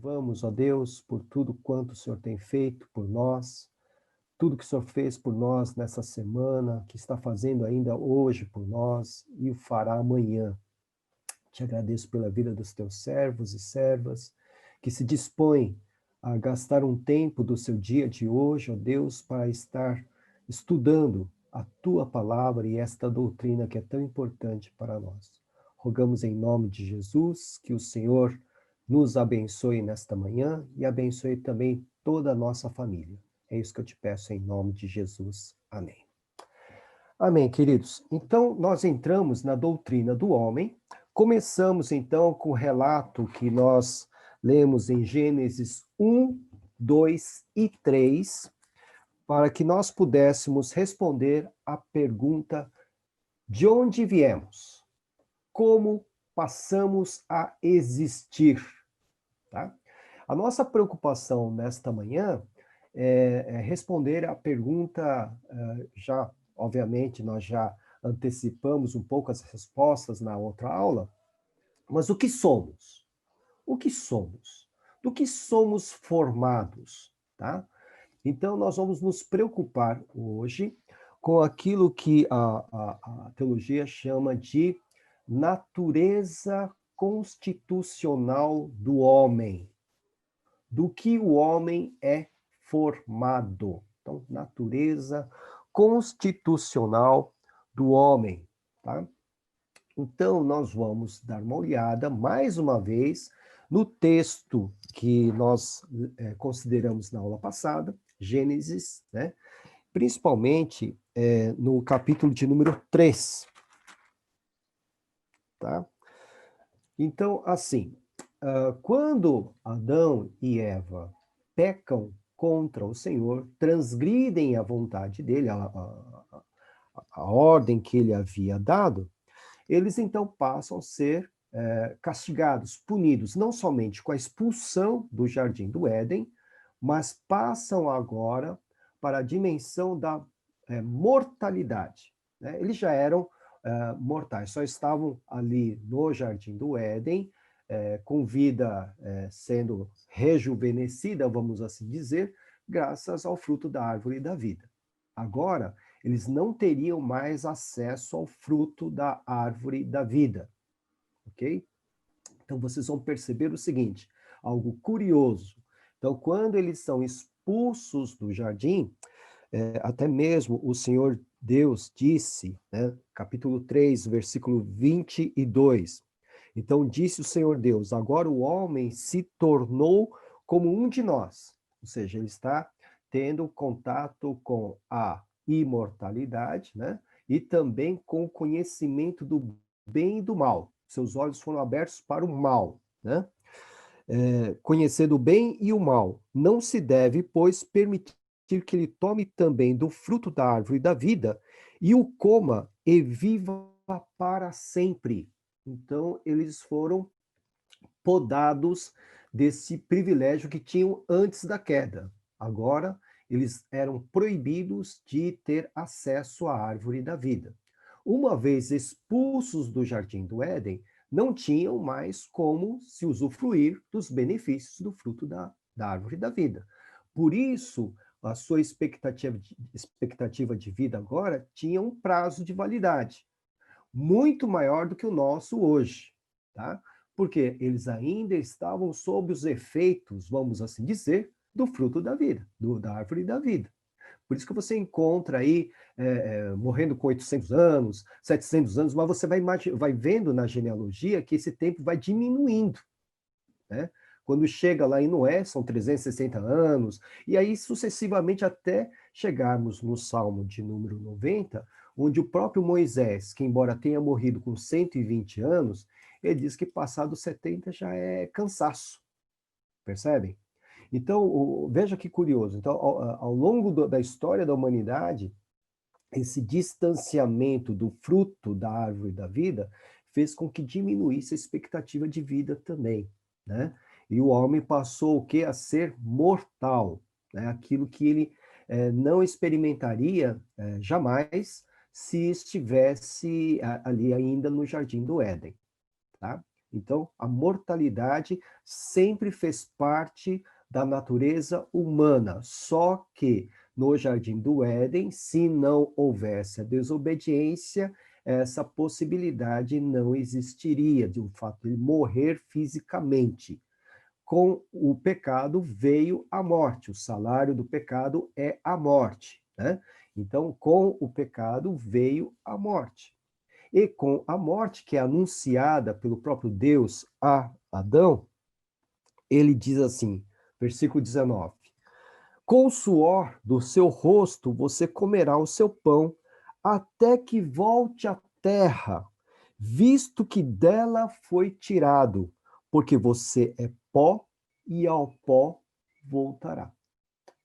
louvamos, ó Deus, por tudo quanto o Senhor tem feito por nós, tudo que o Senhor fez por nós nessa semana, que está fazendo ainda hoje por nós e o fará amanhã. Te agradeço pela vida dos teus servos e servas, que se dispõem a gastar um tempo do seu dia de hoje, ó Deus, para estar estudando a tua palavra e esta doutrina que é tão importante para nós. Rogamos em nome de Jesus que o Senhor nos abençoe nesta manhã e abençoe também toda a nossa família. É isso que eu te peço em nome de Jesus. Amém. Amém, queridos. Então, nós entramos na doutrina do homem. Começamos, então, com o relato que nós lemos em Gênesis 1, 2 e 3, para que nós pudéssemos responder à pergunta: de onde viemos? Como passamos a existir? Tá? A nossa preocupação nesta manhã é responder à pergunta, já, obviamente, nós já antecipamos um pouco as respostas na outra aula, mas o que somos? O que somos? Do que somos formados, tá? Então, nós vamos nos preocupar hoje com aquilo que a teologia chama de natureza constitucional do homem, do que o homem é formado. Então, natureza constitucional do homem, tá? Então, nós vamos dar uma olhada, mais uma vez, no texto que nós consideramos na aula passada, Gênesis, né? Principalmente no capítulo de número 3, tá? Então, assim, quando Adão e Eva pecam contra o Senhor, transgridem a vontade dele, a ordem que ele havia dado, eles então passam a ser castigados, punidos, não somente com a expulsão do Jardim do Éden, mas passam agora para a dimensão da mortalidade, né? Eles já eram mortais, só estavam ali no Jardim do Éden, com vida sendo rejuvenescida, vamos assim dizer, graças ao fruto da árvore da vida. Agora, eles não teriam mais acesso ao fruto da árvore da vida, ok? Então, vocês vão perceber o seguinte, algo curioso. Então, quando eles são expulsos do jardim, até mesmo o Senhor Deus disse, né, capítulo 3, versículo 22, então disse o Senhor Deus, agora o homem se tornou como um de nós, ou seja, ele está tendo contato com a imortalidade, né, e também com o conhecimento do bem e do mal. Seus olhos foram abertos para o mal, né? Conhecer o bem e o mal. Não se deve, pois, permitir que ele tome também do fruto da árvore da vida e o coma e viva para sempre. Então, eles foram podados desse privilégio que tinham antes da queda. Agora, eles eram proibidos de ter acesso à árvore da vida. Uma vez expulsos do jardim do Éden, não tinham mais como se usufruir dos benefícios do fruto da árvore da vida. Por isso, a sua expectativa de vida agora tinha um prazo de validade muito maior do que o nosso hoje, tá? Porque eles ainda estavam sob os efeitos, vamos assim dizer, do fruto da vida, da árvore da vida. Por isso que você encontra aí morrendo com 800 anos, 700 anos, mas você vai vendo na genealogia que esse tempo vai diminuindo, né? Quando chega lá em Noé, são 360 anos, e aí sucessivamente até chegarmos no Salmo de número 90, onde o próprio Moisés, que embora tenha morrido com 120 anos, ele diz que passado 70 já é cansaço, percebem? Então, veja que curioso. Então, ao longo da história da humanidade, esse distanciamento do fruto da árvore da vida fez com que diminuísse a expectativa de vida também, né? E o homem passou o quê? A ser mortal, né? Aquilo que ele não experimentaria jamais se estivesse ali ainda no Jardim do Éden, tá? Então, a mortalidade sempre fez parte da natureza humana, só que no Jardim do Éden, se não houvesse a desobediência, essa possibilidade não existiria, de um fato de morrer fisicamente. Com o pecado veio a morte, o salário do pecado é a morte, né? Então, com o pecado veio a morte. E com a morte que é anunciada pelo próprio Deus a Adão, ele diz assim, versículo 19: com o suor do seu rosto você comerá o seu pão, até que volte à terra, visto que dela foi tirado, porque você é pó e ao pó voltará.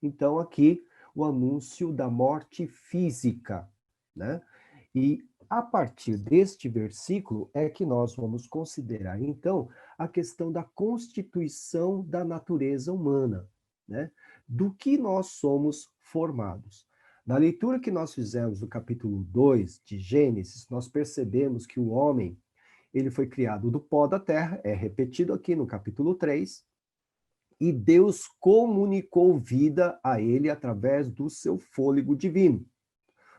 Então, aqui o anúncio da morte física, né? E a partir deste versículo é que nós vamos considerar, então, a questão da constituição da natureza humana, né? Do que nós somos formados. Na leitura que nós fizemos do capítulo 2 de Gênesis, nós percebemos que o homem, ele foi criado do pó da terra, é repetido aqui no capítulo 3, e Deus comunicou vida a ele através do seu fôlego divino.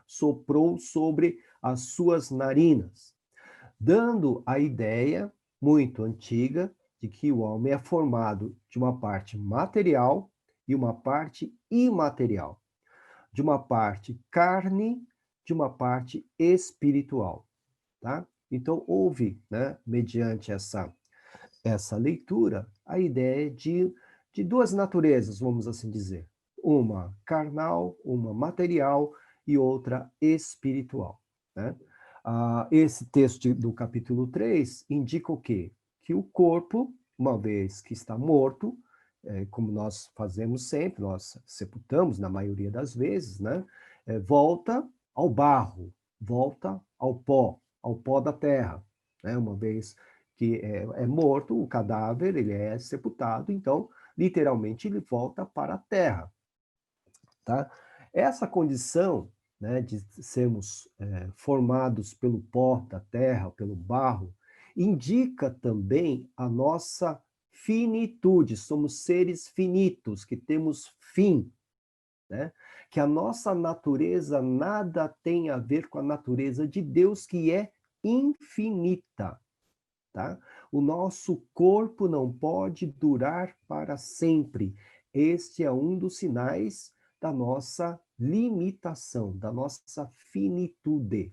Soprou sobre as suas narinas, dando a ideia muito antiga de que o homem é formado de uma parte material e uma parte imaterial, de uma parte carne, de uma parte espiritual, tá? Então houve, né, mediante essa leitura, a ideia de duas naturezas, vamos assim dizer. Uma carnal, uma material e outra espiritual, né? Esse texto do capítulo 3 indica o quê? Que o corpo, uma vez que está morto, como nós fazemos sempre, nós sepultamos na maioria das vezes, né? Volta ao barro, volta ao pó da terra, né? Uma vez que é morto, o cadáver, ele é sepultado, então, literalmente, ele volta para a terra, tá? Essa condição, né, de sermos formados pelo pó da terra, pelo barro, indica também a nossa finitude, somos seres finitos, que temos fim, né? Que a nossa natureza nada tem a ver com a natureza de Deus, que é infinita. Tá? O nosso corpo não pode durar para sempre. Este é um dos sinais da nossa limitação, da nossa finitude,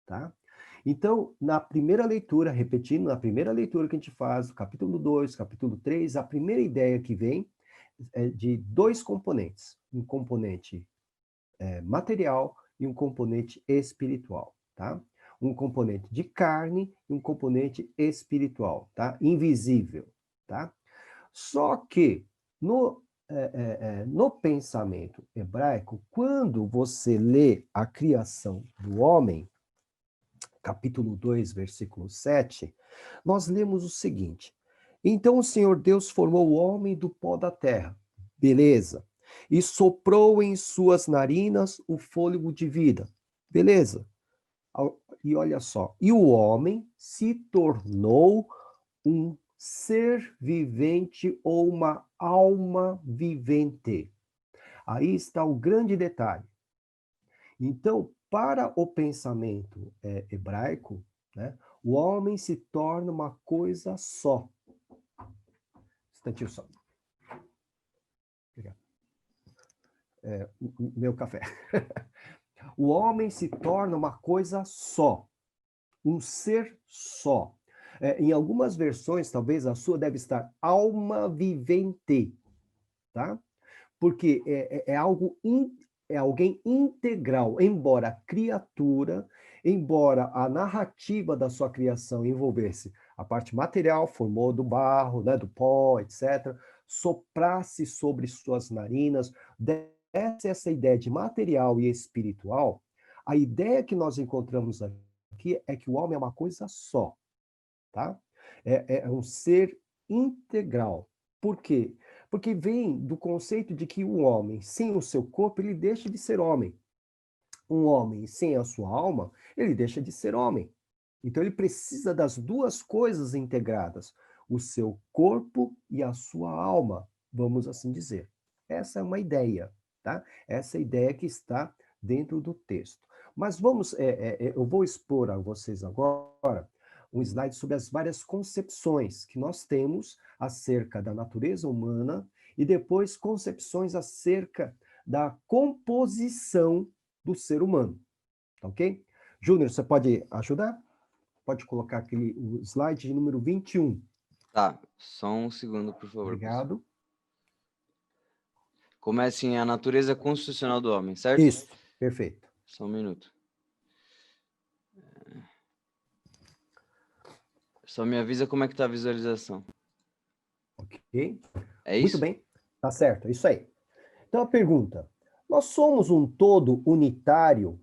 tá? Então, na primeira leitura, repetindo, na primeira leitura que a gente faz, do capítulo 2, capítulo 3, a primeira ideia que vem é de dois componentes, um componente material e um componente espiritual, tá? Um componente de carne e um componente espiritual, tá? Invisível, tá? Só que no pensamento hebraico, quando você lê a criação do homem, capítulo 2, versículo 7, nós lemos o seguinte: então o Senhor Deus formou o homem do pó da terra. Beleza. E soprou em suas narinas o fôlego de vida. Beleza. E olha só. E o homem se tornou um ser vivente ou uma alma vivente. Aí está o grande detalhe. Então, para o pensamento hebraico, né, o homem se torna uma coisa só. Instantinho só. Meu café. O homem se torna uma coisa só, um ser só. Em algumas versões, talvez a sua deve estar alma vivente, tá? Porque é alguém integral, embora a criatura, embora a narrativa da sua criação envolvesse a parte material, formou do barro, né, do pó, etc., soprasse sobre suas narinas, desse essa ideia de material e espiritual, a ideia que nós encontramos aqui é que o homem é uma coisa só, tá? É um ser integral. Por quê? Porque vem do conceito de que o homem, sem o seu corpo, ele deixa de ser homem. Um homem sem a sua alma, ele deixa de ser homem. Então, ele precisa das duas coisas integradas, o seu corpo e a sua alma, vamos assim dizer. Essa é uma ideia, tá? Essa é a ideia que está dentro do texto. Mas eu vou expor a vocês agora um slide sobre as várias concepções que nós temos acerca da natureza humana e depois concepções acerca da composição do ser humano, ok? Júnior, você pode ajudar? Pode colocar o slide de número 21. Tá, só um segundo, por favor, professor. Obrigado. Começa em a natureza constitucional do homem, certo? Isso, perfeito. Só um minuto. Só me avisa como é que tá a visualização. Ok. É Muito isso? bem, tá certo, é isso aí. Então a pergunta, nós somos um todo unitário,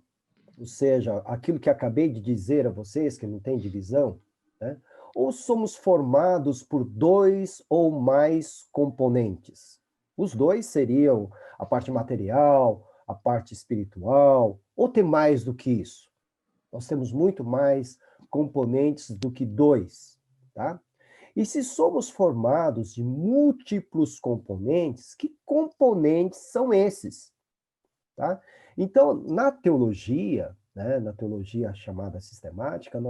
ou seja, aquilo que acabei de dizer a vocês, que não tem divisão, né? Ou somos formados por dois ou mais componentes? Os dois seriam a parte material, a parte espiritual, ou tem mais do que isso? Nós temos muito mais componentes do que dois, tá? E se somos formados de múltiplos componentes, que componentes são esses? Tá? Então, na teologia, né, na teologia chamada sistemática,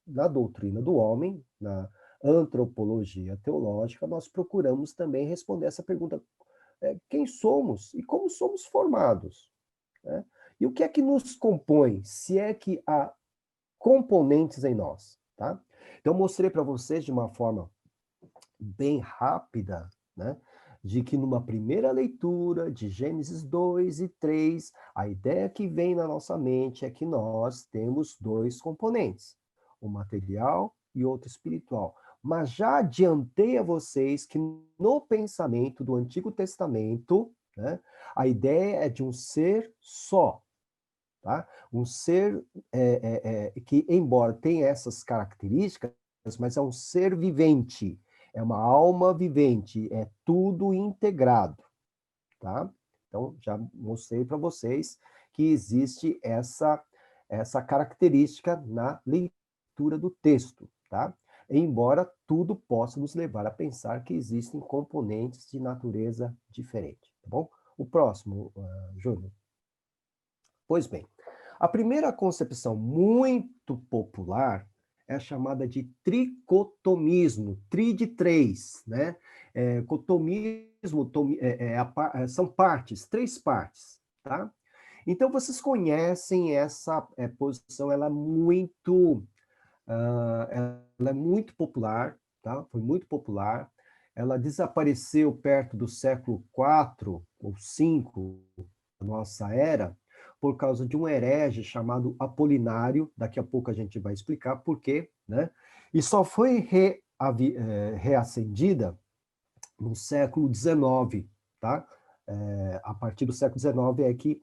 na doutrina do homem, na antropologia teológica, nós procuramos também responder essa pergunta: quem somos e como somos formados? Né? E o que é que nos compõe, se é que há componentes em nós? Tá? Então, eu mostrei para vocês de uma forma bem rápida, né? De que numa primeira leitura de Gênesis 2 e 3, a ideia que vem na nossa mente é que nós temos dois componentes, o material e outro espiritual. Mas já adiantei a vocês que no pensamento do Antigo Testamento, né, a ideia é de um ser só, tá? Um ser que, embora tenha essas características, mas é um ser vivente, é uma alma vivente, é tudo integrado, tá? Então, já mostrei para vocês que existe essa característica na leitura do texto, tá? Embora tudo possa nos levar a pensar que existem componentes de natureza diferente, tá bom? O próximo, Júnior. Pois bem, a primeira concepção muito popular é chamada de tricotomismo, tri de três, né? Cotomismo são partes, três partes, tá? Então, vocês conhecem essa posição, ela é muito popular, tá? Foi muito popular. Ela desapareceu perto do século IV ou V da nossa era, por causa de um herege chamado Apolinário, daqui a pouco a gente vai explicar por quê, né? E só foi reacendida no século XIX, tá? A partir do século XIX é que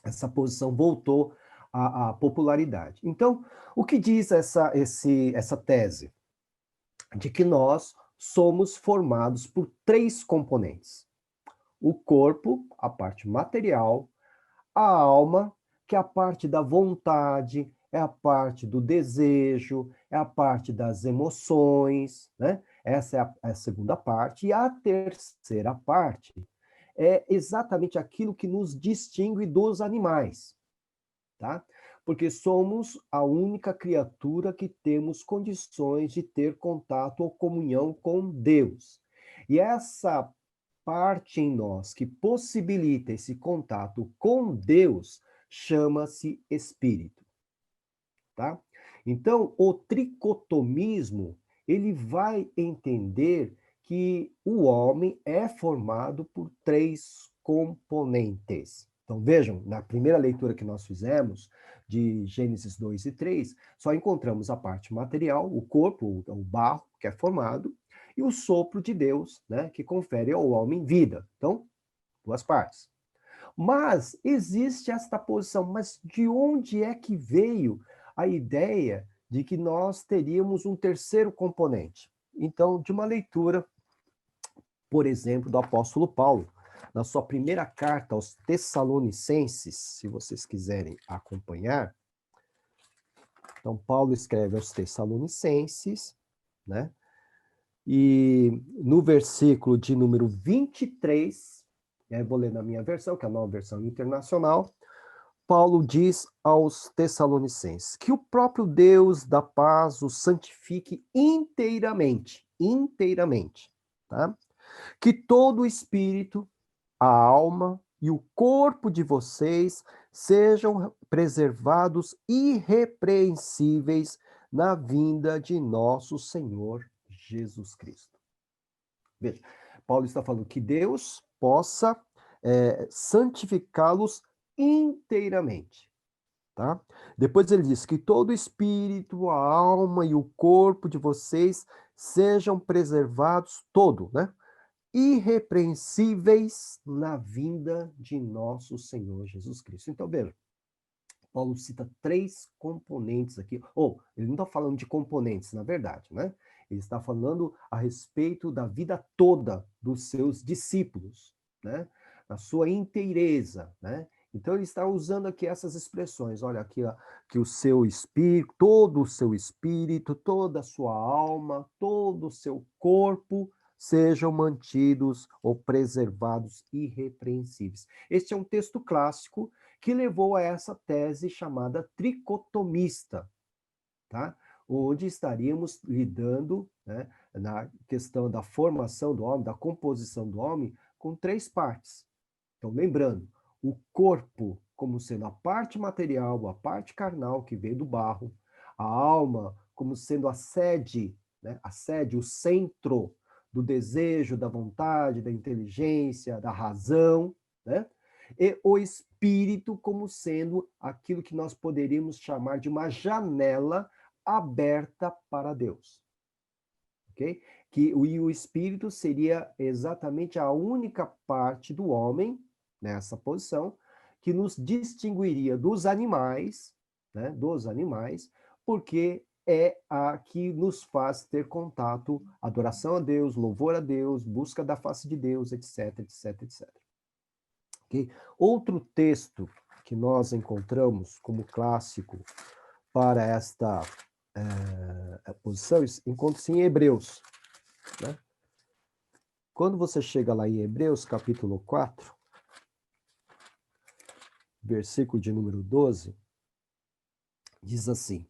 essa posição voltou à popularidade. Então, o que diz essa tese? De que nós somos formados por três componentes: o corpo, a parte material, a alma, que é a parte da vontade, é a parte do desejo, é a parte das emoções, né? Essa é a segunda parte. E a terceira parte é exatamente aquilo que nos distingue dos animais, tá? Porque somos a única criatura que temos condições de ter contato ou comunhão com Deus. E essa parte em nós que possibilita esse contato com Deus chama-se espírito, tá? Então, o tricotomismo, ele vai entender que o homem é formado por três componentes. Então, vejam, na primeira leitura que nós fizemos, de Gênesis 2 e 3, só encontramos a parte material, o corpo, o barro, que é formado, e o sopro de Deus, né, que confere ao homem vida. Então, duas partes. Mas existe esta posição, mas de onde é que veio a ideia de que nós teríamos um terceiro componente? Então, de uma leitura, por exemplo, do apóstolo Paulo, na sua primeira carta aos Tessalonicenses, se vocês quiserem acompanhar, Então, Paulo escreve aos Tessalonicenses, né? E no versículo de número 23, vou ler na minha versão, que é a nova versão internacional, Paulo diz aos Tessalonicenses que o próprio Deus da paz os santifique inteiramente, inteiramente, tá? Que todo o espírito, a alma e o corpo de vocês sejam preservados irrepreensíveis na vinda de nosso Senhor Jesus Cristo. Veja, Paulo está falando que Deus possa santificá-los inteiramente. Tá? Depois ele diz que todo o espírito, a alma e o corpo de vocês sejam preservados, todo, né? Irrepreensíveis na vinda de nosso Senhor Jesus Cristo. Então, veja, Paulo cita 3 componentes aqui, ou ele não está falando de componentes, na verdade, né? Ele está falando a respeito da vida toda dos seus discípulos, né? Na sua inteireza, né? Então ele está usando aqui essas expressões, olha aqui, ó, que o seu espírito, todo o seu espírito, toda a sua alma, todo o seu corpo sejam mantidos ou preservados irrepreensíveis. Este é um texto clássico que levou a essa tese chamada tricotomista, tá? Onde estaríamos lidando, né, na questão da formação do homem, da composição do homem, com 3 partes. Então, lembrando, o corpo como sendo a parte material, a parte carnal que veio do barro, a alma como sendo a sede, né, o centro do desejo, da vontade, da inteligência, da razão, né? E o espírito como sendo aquilo que nós poderíamos chamar de uma janela aberta para Deus. Ok? O espírito seria exatamente a única parte do homem, nessa posição, que nos distinguiria dos animais, né? Dos animais, porque é a que nos faz ter contato, adoração a Deus, louvor a Deus, busca da face de Deus, etc, etc, etc. Okay? Outro texto que nós encontramos como clássico para esta posição encontra-se em Hebreus. Né? Quando você chega lá em Hebreus, capítulo 4, versículo de número 12, diz assim: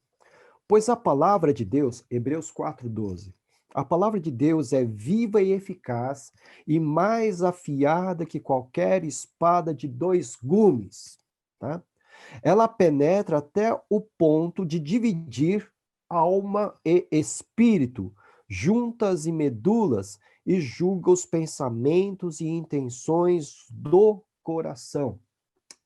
pois a palavra de Deus, Hebreus 4:12, a palavra de Deus é viva e eficaz e mais afiada que qualquer espada de 2 gumes, tá? Ela penetra até o ponto de dividir alma e espírito, juntas e medulas, e julga os pensamentos e intenções do coração.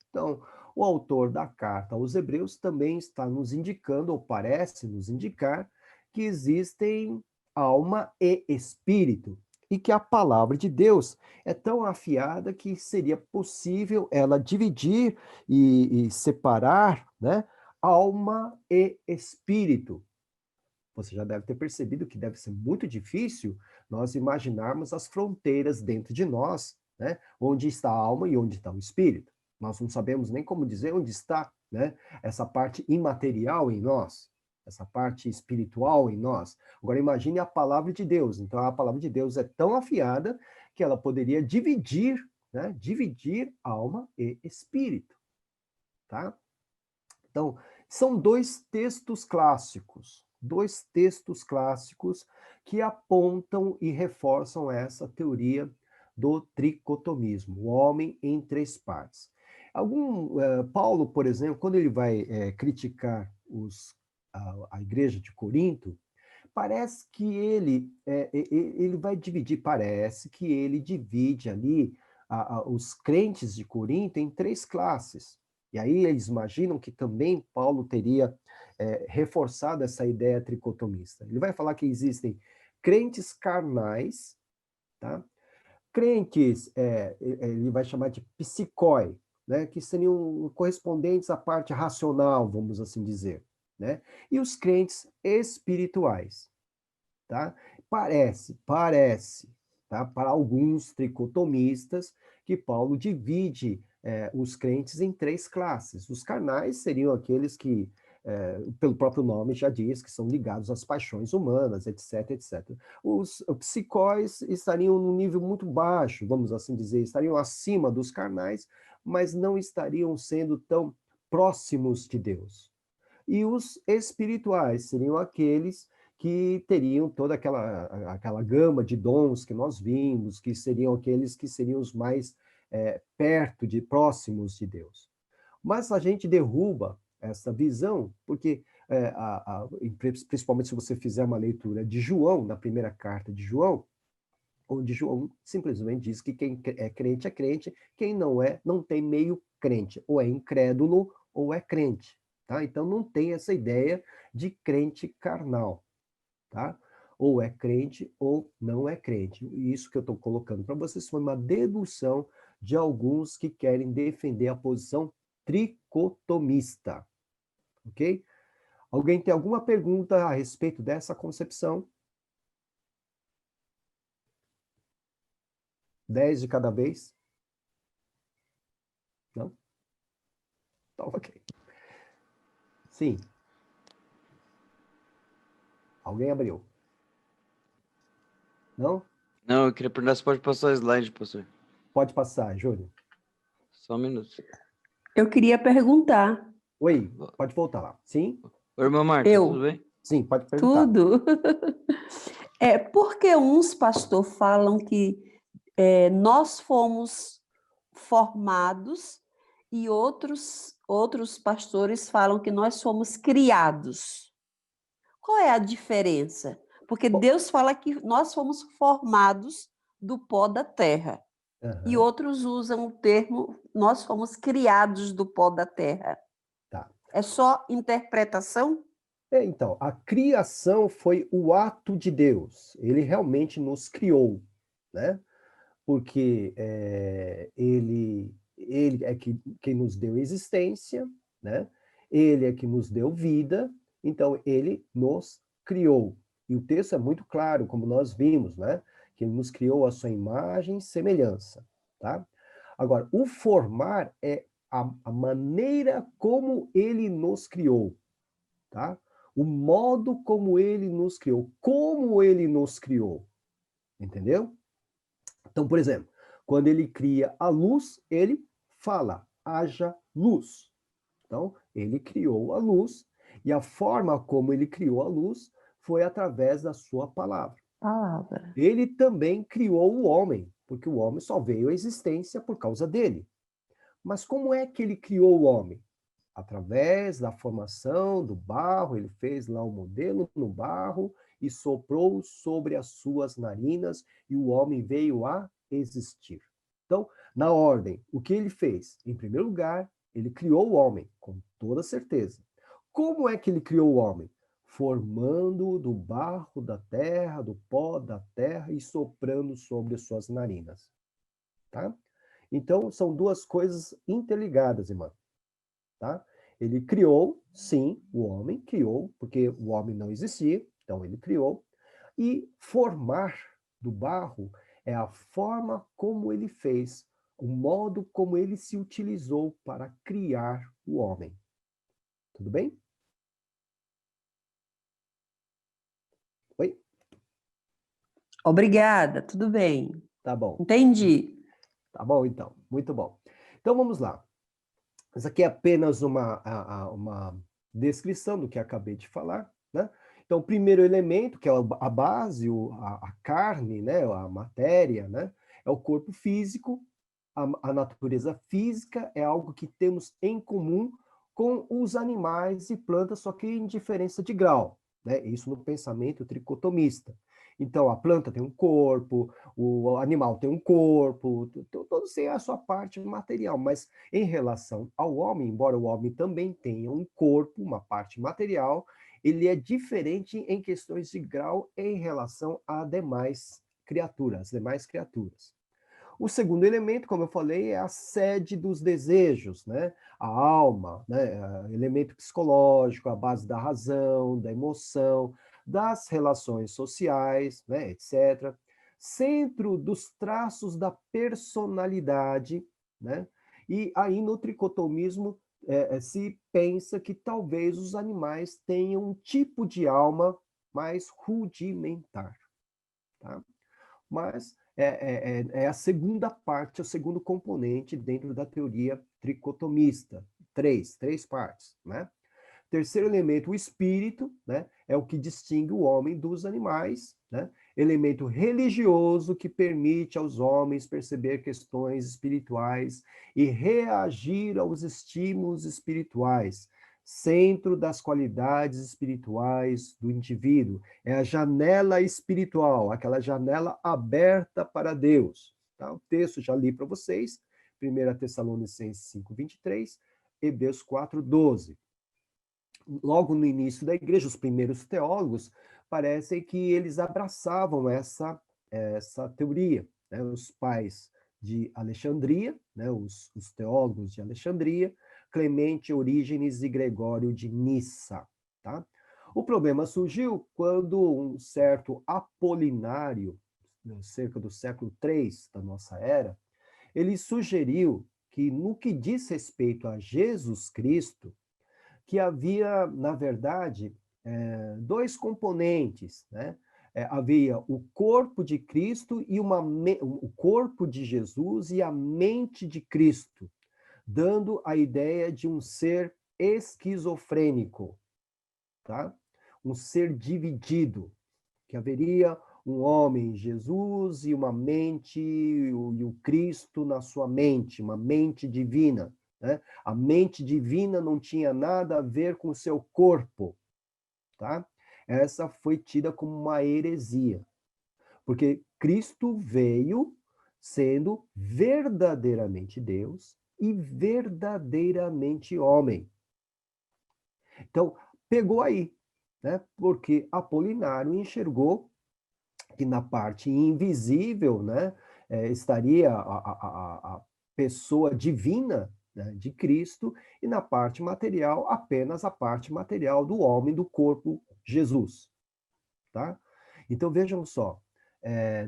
Então, o autor da carta aos Hebreus também está nos indicando, ou parece nos indicar, que existem alma e espírito, e que a palavra de Deus é tão afiada que seria possível ela dividir e separar, né, alma e espírito. Você já deve ter percebido que deve ser muito difícil nós imaginarmos as fronteiras dentro de nós, né, onde está a alma e onde está o espírito. Nós não sabemos nem como dizer onde está, né, essa parte imaterial em nós, essa parte espiritual em nós. Agora imagine a palavra de Deus. Então a palavra de Deus é tão afiada que ela poderia dividir, né, dividir alma e espírito, tá? Então, são 2 textos clássicos que apontam e reforçam essa teoria do tricotomismo, o homem em 3 partes. Paulo, por exemplo, quando ele vai criticar a igreja de Corinto, parece que ele vai dividir, parece que ele divide ali os crentes de Corinto em 3 classes. E aí eles imaginam que também Paulo teria reforçado essa ideia tricotomista. Ele vai falar que existem crentes carnais, tá? Crentes, ele vai chamar de psicoi, né? Que seriam correspondentes à parte racional, vamos assim dizer, né? E os crentes espirituais, tá? Parece, tá? Para alguns tricotomistas, que Paulo divide os crentes em 3 classes. Os carnais seriam aqueles que pelo próprio nome já diz que são ligados às paixões humanas, etc, etc. Os psicóis estariam num nível muito baixo, vamos assim dizer, estariam acima dos carnais, mas não estariam sendo tão próximos de Deus. E os espirituais seriam aqueles que teriam toda aquela gama de dons que nós vimos, que seriam aqueles que seriam os mais próximos de Deus. Mas a gente derruba essa visão, porque, principalmente se você fizer uma leitura de João, na primeira carta de João, onde João simplesmente diz que quem é crente, quem não é, não tem meio crente, ou é incrédulo ou é crente. Tá? Então não tem essa ideia de crente carnal. Tá? Ou é crente ou não é crente. Isso que eu estou colocando para vocês foi uma dedução de alguns que querem defender a posição tricotomista. Ok? Alguém tem alguma pergunta a respeito dessa concepção? 10 de cada vez? Não? Então, ok. Sim. Alguém abriu? Não? Não, eu queria perguntar se pode passar o slide, pastor. Pode passar, Júlio. Só um minuto. Eu queria perguntar. Oi, pode voltar lá. Sim? Oi, irmã Marta, tudo bem? Sim, pode perguntar. Tudo. Por que uns, pastor, falam que nós fomos formados e outros pastores falam que nós fomos criados? Qual é a diferença? Porque Deus fala que nós fomos formados do pó da terra. E outros usam o termo, nós fomos criados do pó da terra. Tá. É só interpretação? Então, a criação foi o ato de Deus. Ele realmente nos criou, né? Porque ele é quem nos deu existência, né? Ele é que nos deu vida, então ele nos criou. E o texto é muito claro, como nós vimos, né? Que ele nos criou a sua imagem e semelhança, tá? Agora, o formar é a maneira como ele nos criou, tá? O modo como ele nos criou, como ele nos criou, entendeu? Então, por exemplo, quando ele cria a luz, ele fala, haja luz. Então, ele criou a luz, e a forma como ele criou a luz foi através da sua palavra. Ele também criou o homem, porque o homem só veio à existência por causa dele. Mas como é que ele criou o homem? Através da formação do barro, ele fez lá o modelo no barro e soprou sobre as suas narinas e o homem veio a existir. Então, na ordem, o que ele fez? Em primeiro lugar, ele criou o homem, com toda certeza. Como é que ele criou o homem? Formando-o do barro da terra, do pó da terra e soprando sobre as suas narinas. Tá? Então, são duas coisas interligadas, irmã. Tá? Ele criou, sim, o homem criou, porque o homem não existia, então ele criou. E formar do barro é a forma como ele fez, o modo como ele se utilizou para criar o homem. Tudo bem? Oi? Obrigada, tudo bem. Tá bom. Entendi. Tá bom, então. Muito bom. Então, vamos lá. Isso aqui é apenas uma descrição do que acabei de falar, né? Então, o primeiro elemento, que é a base, a carne, né? A matéria, né? É o corpo físico. A natureza física é algo que temos em comum com os animais e plantas, só que em diferença de grau, né? Isso no pensamento tricotomista. Então, a planta tem um corpo, o animal tem um corpo, todos têm a sua parte material, mas em relação ao homem, embora o homem também tenha um corpo, uma parte material, ele é diferente em questões de grau em relação a demais criaturas, O segundo elemento, como eu falei, é a sede dos desejos, né? A alma, né? Elemento psicológico, a base da razão, da emoção, das relações sociais, né? Etc. Centro dos traços da personalidade, né? E aí no tricotomismo se pensa que talvez os animais tenham um tipo de alma mais rudimentar, tá? Mas é a segunda parte, o segundo componente dentro da teoria tricotomista. Três partes, né? Terceiro elemento, o espírito, né? É o que distingue o homem dos animais, né? Elemento religioso que permite aos homens perceber questões espirituais e reagir aos estímulos espirituais. Centro das qualidades espirituais do indivíduo. É a janela espiritual, aquela janela aberta para Deus. Tá? O texto já li para vocês, 1 Tessalonicenses 5:23, Hebreus 4:12. Logo no início da igreja, os primeiros teólogos, parecem que eles abraçavam essa teoria. Né? Os pais de Alexandria, né? os teólogos de Alexandria, Clemente, Orígenes e Gregório de Nissa. Tá? O problema surgiu quando um certo Apolinário, cerca do século III da nossa era, ele sugeriu que, no que diz respeito a Jesus Cristo, que havia, na verdade, dois componentes, né? Havia o corpo de Cristo e o corpo de Jesus e a mente de Cristo, dando a ideia de um ser esquizofrênico, tá? Um ser dividido, que haveria um homem, Jesus, e uma mente, e o Cristo na sua mente, uma mente divina. Né? A mente divina não tinha nada a ver com o seu corpo. Tá? Essa foi tida como uma heresia, porque Cristo veio sendo verdadeiramente Deus e verdadeiramente homem. Então, pegou aí, né? Porque Apolinário enxergou que na parte invisível, né, estaria a pessoa divina, né, de Cristo, e na parte material, apenas a parte material do homem, do corpo, Jesus. Tá? Então, vejam só,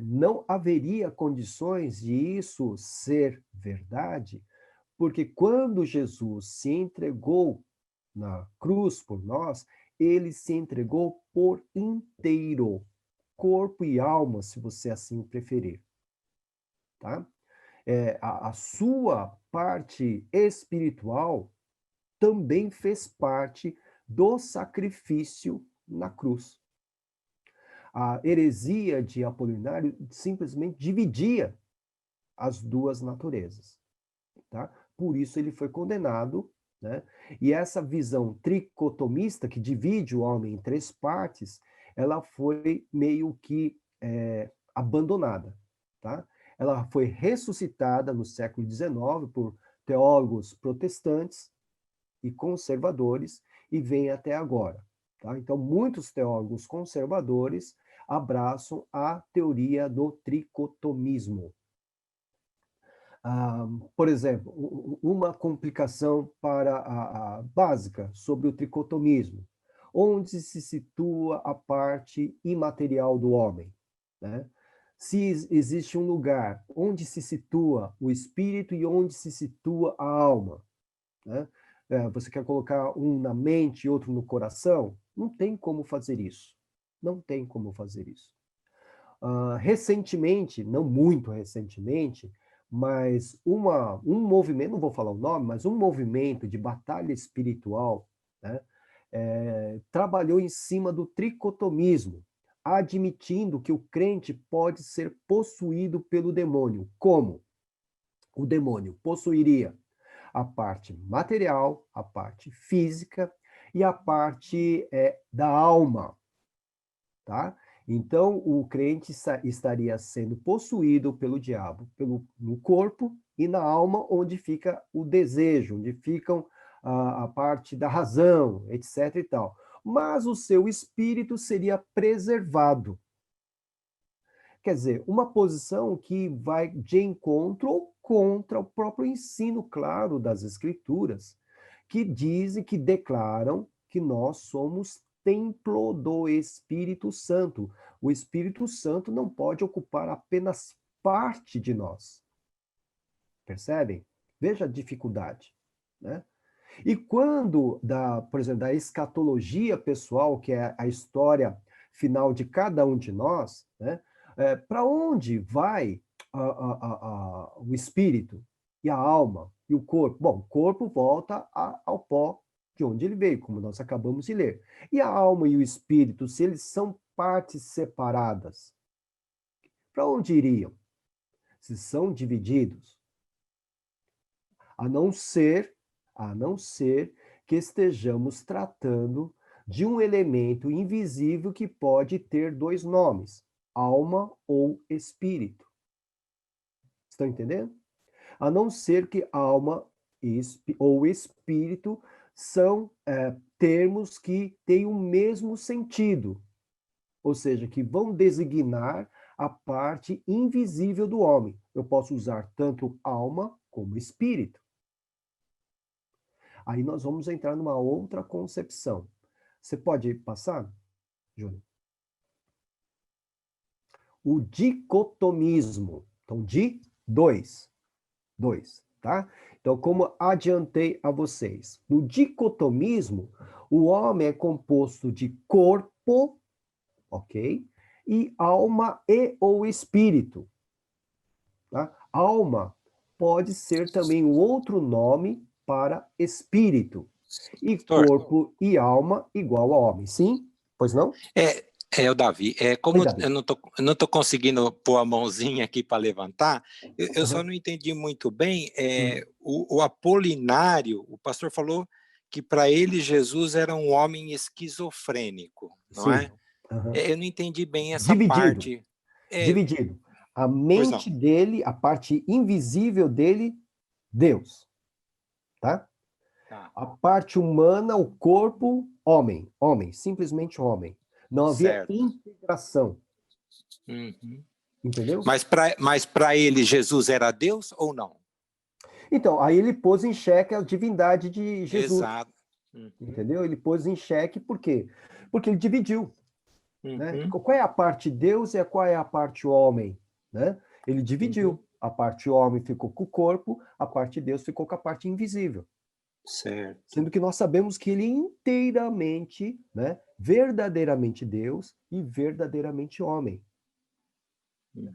não haveria condições de isso ser verdade, porque quando Jesus se entregou na cruz por nós, ele se entregou por inteiro, corpo e alma, se você assim preferir. Tá? A sua parte espiritual também fez parte do sacrifício na cruz. A heresia de Apolinário simplesmente dividia as duas naturezas. Tá? Por isso ele foi condenado, né? E essa visão tricotomista, que divide o homem em três partes, ela foi meio que abandonada. Tá? Ela foi ressuscitada no século XIX por teólogos protestantes e conservadores e vem até agora. Tá? Então, muitos teólogos conservadores abraçam a teoria do tricotomismo. Por exemplo, uma complicação básica sobre o tricotomismo. Onde se situa a parte imaterial do homem? Né? Se existe um lugar onde se situa o espírito e onde se situa a alma. Né? Você quer colocar um na mente e outro no coração? Não tem como fazer isso. Não tem como fazer isso. Recentemente, não muito recentemente, mas um movimento, não vou falar o nome, mas um movimento de batalha espiritual, né, trabalhou em cima do tricotomismo, admitindo que o crente pode ser possuído pelo demônio. Como? O demônio possuiria a parte material, a parte física e a parte da alma, tá? Então, o crente estaria sendo possuído pelo diabo, no corpo e na alma, onde fica o desejo, onde ficam a parte da razão, etc. e tal. Mas o seu espírito seria preservado. Quer dizer, uma posição que vai de encontro ou contra o próprio ensino claro das Escrituras, que dizem, que declaram que nós somos templo do Espírito Santo. O Espírito Santo não pode ocupar apenas parte de nós. Percebem? Veja a dificuldade, né? E quando, por exemplo, da escatologia pessoal, que é a história final de cada um de nós, né? Para onde vai o espírito e a alma e o corpo? Bom, o corpo volta ao pó de onde ele veio, como nós acabamos de ler. E a alma e o espírito, se eles são partes separadas, para onde iriam? Se são divididos, a não ser que estejamos tratando de um elemento invisível que pode ter dois nomes, alma ou espírito. Estão entendendo? A não ser que alma ou espírito são termos que têm o mesmo sentido, ou seja, que vão designar a parte invisível do homem. Eu posso usar tanto alma como espírito. Aí nós vamos entrar numa outra concepção. Você pode passar, Júnior? O dicotomismo. Então, dois, tá? Então, como adiantei a vocês, no dicotomismo, o homem é composto de corpo, ok? E alma e ou espírito. Tá? Alma pode ser também um outro nome para espírito. E corpo e alma igual a homem. Sim? Pois não? O Davi, como Oi, Davi. eu não tô conseguindo pôr a mãozinha aqui para levantar, eu só não entendi muito bem, o Apolinário, o pastor falou que para ele Jesus era um homem esquizofrênico, não é? Eu não entendi bem essa parte. Dividido. A mente dele, a parte invisível dele, Deus. Tá? A parte humana, o corpo, homem, simplesmente homem. Não havia integração. Entendeu? Mas para ele, Jesus era Deus ou não? Então, aí ele pôs em xeque a divindade de Jesus. Exato. Entendeu? Ele pôs em xeque, por quê? Porque ele dividiu. Né? Qual é a parte Deus e qual é a parte homem? Né? Ele dividiu. A parte homem ficou com o corpo, a parte Deus ficou com a parte invisível. Certo. Sendo que nós sabemos que ele é inteiramente, né, verdadeiramente Deus e verdadeiramente homem.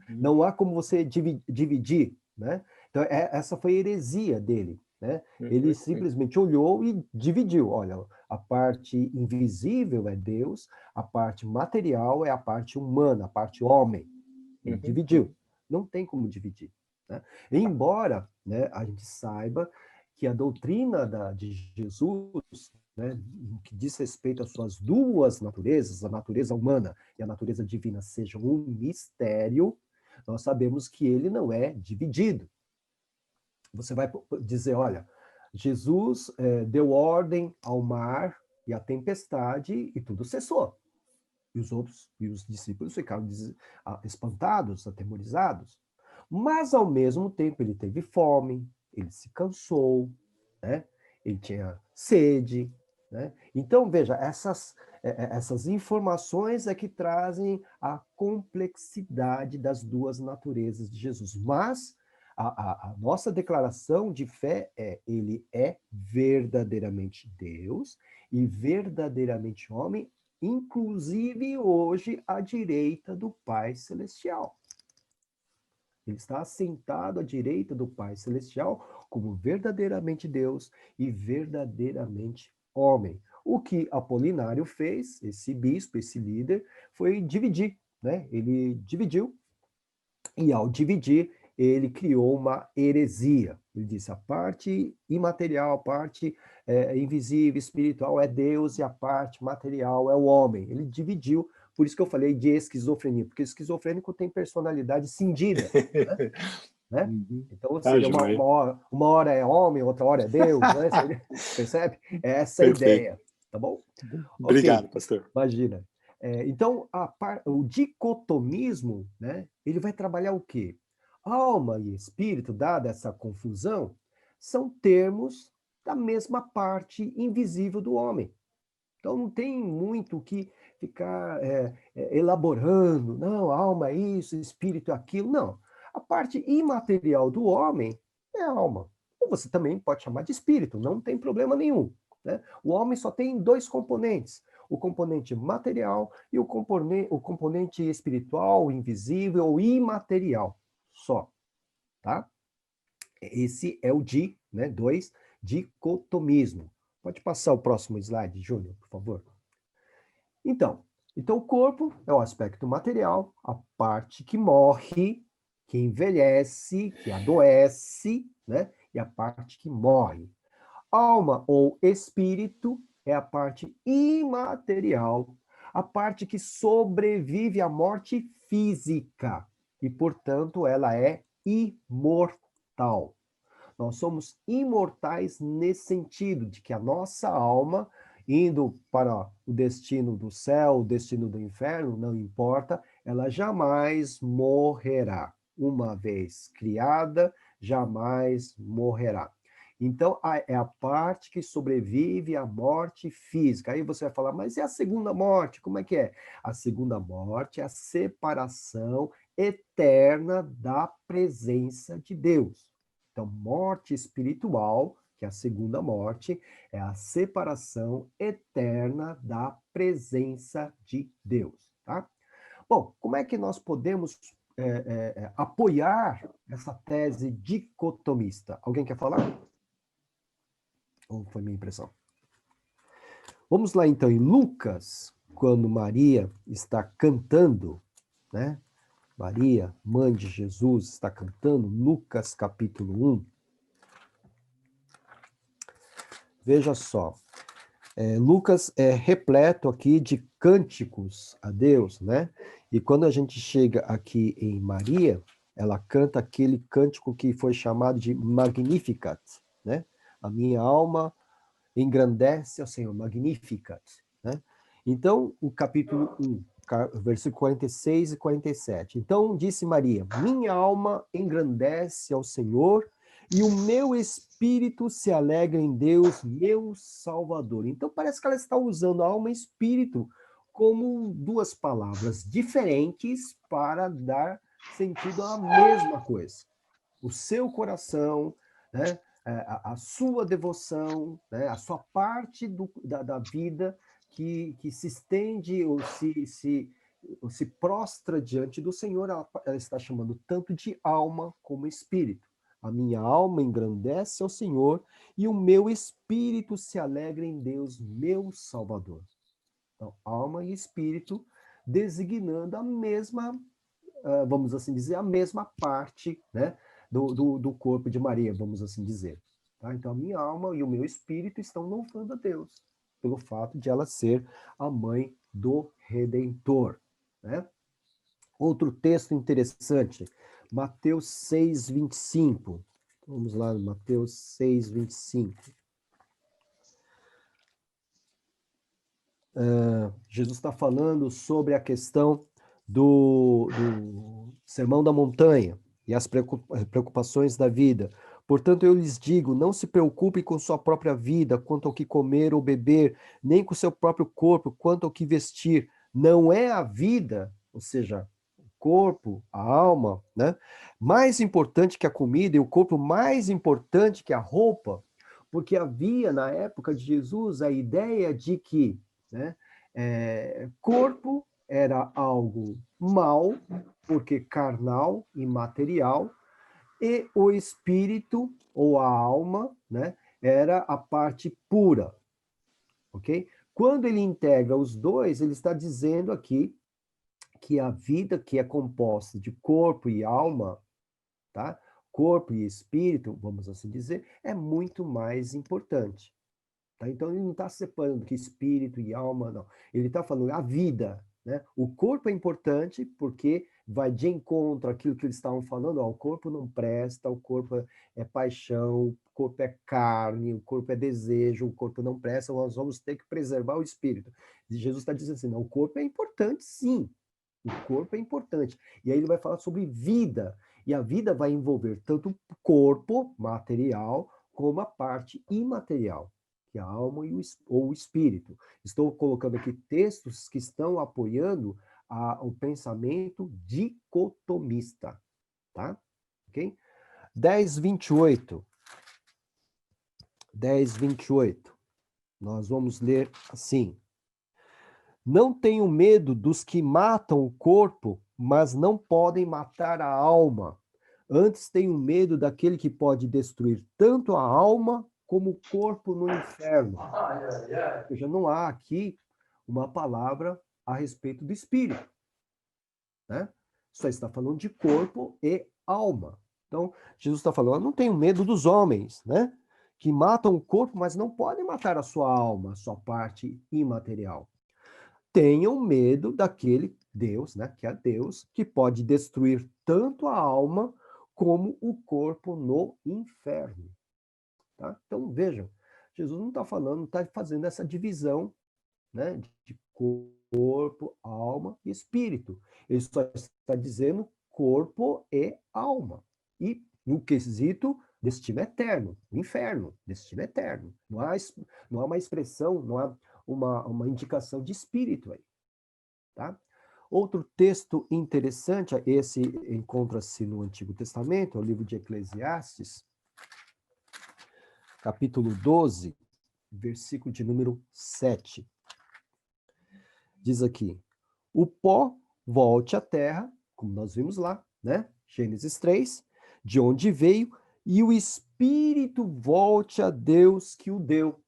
Não há como você dividir, né? Então, essa foi a heresia dele, né? Ele simplesmente olhou e dividiu. Olha, a parte invisível é Deus, a parte material é a parte humana, a parte homem. Ele dividiu. Não tem como dividir. Né? Embora, né, a gente saiba que a doutrina de Jesus, né, que diz respeito às suas duas naturezas, a natureza humana e a natureza divina, sejam um mistério, nós sabemos que ele não é dividido. Você vai dizer, olha, Jesus deu ordem ao mar e à tempestade e tudo cessou. E os discípulos ficaram espantados, atemorizados. Mas, ao mesmo tempo, ele teve fome, ele se cansou, né? Ele tinha sede. Né? Então, veja, essas informações é que trazem a complexidade das duas naturezas de Jesus. Mas a nossa declaração de fé ele é verdadeiramente Deus e verdadeiramente homem, inclusive hoje à direita do Pai Celestial. Ele está assentado à direita do Pai Celestial como verdadeiramente Deus e verdadeiramente homem. O que Apolinário fez, esse bispo, esse líder, foi dividir, né? Ele dividiu, e ao dividir, ele criou uma heresia. Ele disse, a parte imaterial, a parte invisível, espiritual é Deus e a parte material é o homem. Ele dividiu. Por isso que eu falei de esquizofrenia, porque o esquizofrênico tem personalidade cindida. Né? Então, seria uma hora é homem, outra hora é Deus. Né? Percebe? Essa é a ideia. Tá bom? Obrigado, pastor. Imagina. Então, o dicotomismo, né, ele vai trabalhar o quê? Alma e espírito, dada essa confusão, são termos da mesma parte invisível do homem. Então, não tem muito o que ficar elaborando. Não, alma é isso, espírito é aquilo. Não. A parte imaterial do homem é a alma. ou você também pode chamar de espírito, não tem problema nenhum, né? O homem só tem dois componentes, o componente material e o componente espiritual, invisível ou imaterial, só, tá? Esse é o né, 2, dicotomismo. Pode passar o próximo slide, Júnior, por favor. Então, o corpo é o aspecto material, a parte que morre, que envelhece, que adoece, né? E a parte que morre. Alma ou espírito é a parte imaterial, a parte que sobrevive à morte física e, portanto, ela é imortal. Nós somos imortais nesse sentido, de que a nossa alma, indo para o destino do céu, o destino do inferno, não importa, ela jamais morrerá. Uma vez criada, jamais morrerá. Então, é a parte que sobrevive à morte física. Aí você vai falar, mas e a segunda morte? Como é que é? A segunda morte é a separação eterna da presença de Deus. Então, morte espiritual, que é a segunda morte, é a separação eterna da presença de Deus, tá? Bom, como é que nós podemos apoiar essa tese dicotomista? Alguém quer falar? Ou foi minha impressão? Vamos lá, então, em Lucas, quando Maria está cantando, né? Maria, mãe de Jesus, está cantando, Lucas capítulo 1. Veja só, Lucas é repleto aqui de cânticos a Deus, né? E quando a gente chega aqui em Maria, ela canta aquele cântico que foi chamado de Magnificat, né? A minha alma engrandece ao Senhor, Magnificat, né? Então, o capítulo 1, versículo 46 e 47. Então, disse Maria, minha alma engrandece ao Senhor, e o meu espírito se alegra em Deus, meu Salvador. Então, parece que ela está usando alma e espírito como duas palavras diferentes para dar sentido à mesma coisa. O seu coração, né, a sua devoção, né, a sua parte da vida que se estende ou se prostra diante do Senhor, ela está chamando tanto de alma como espírito. A minha alma engrandece ao Senhor e o meu espírito se alegra em Deus, meu Salvador. Então, alma e espírito designando a mesma, vamos assim dizer, a mesma parte, né, do corpo de Maria, vamos assim dizer. Tá? Então, a minha alma e o meu espírito estão louvando a Deus, pelo fato de ela ser a mãe do Redentor. Né? Outro texto interessante, Mateus 6, 25. Vamos lá, Mateus 6, 25. Jesus está falando sobre a questão do Sermão da Montanha e as preocupações da vida. Portanto, eu lhes digo, não se preocupem com sua própria vida, quanto ao que comer ou beber, nem com seu próprio corpo, quanto ao que vestir. Não é a vida, ou seja, o corpo, a alma, né, mais importante que a comida e o corpo mais importante que a roupa, porque havia na época de Jesus a ideia de que, né, corpo era algo mal, porque carnal e material, e o espírito, ou a alma, né, era a parte pura, ok? Quando ele integra os dois, ele está dizendo aqui que a vida que é composta de corpo e alma, tá? Corpo e espírito, vamos assim dizer, é muito mais importante. Tá? Então, ele não está separando que espírito e alma, não. Ele está falando a vida, né? O corpo é importante porque vai de encontro àquilo que eles estavam falando, ó, o corpo não presta, o corpo é paixão, o corpo é carne, o corpo é desejo, o corpo não presta, nós vamos ter que preservar o espírito. E Jesus está dizendo assim, não, o corpo é importante, sim. O corpo é importante. E aí ele vai falar sobre vida. E a vida vai envolver tanto o corpo material como a parte imaterial, que é a alma ou o espírito. Estou colocando aqui textos que estão apoiando o pensamento dicotomista, tá? Ok? 10:28. 10:28. Nós vamos ler assim: Não tenham medo dos que matam o corpo, mas não podem matar a alma. Antes tenham medo daquele que pode destruir tanto a alma como o corpo no inferno. Ou seja, não há aqui uma palavra a respeito do espírito, né? Só está falando de corpo e alma. Então, Jesus está falando, não tenham medo dos homens, né? Que matam o corpo, mas não podem matar a sua alma, a sua parte imaterial. Tenham medo daquele Deus, né? Que é Deus, que pode destruir tanto a alma como o corpo no inferno. Tá? Então, vejam, Jesus não está falando, não está fazendo essa divisão, né, de corpo, alma e espírito. Ele só está dizendo corpo e alma. E no quesito destino eterno, o inferno, destino eterno. Não há uma expressão, não há uma indicação de espírito aí. Tá? Outro texto interessante, esse encontra-se no Antigo Testamento, é o livro de Eclesiastes, capítulo 12, versículo de número 7. Diz aqui: o pó volte à terra, como nós vimos lá, né? Gênesis 3, de onde veio, e o espírito volte a Deus que o deu.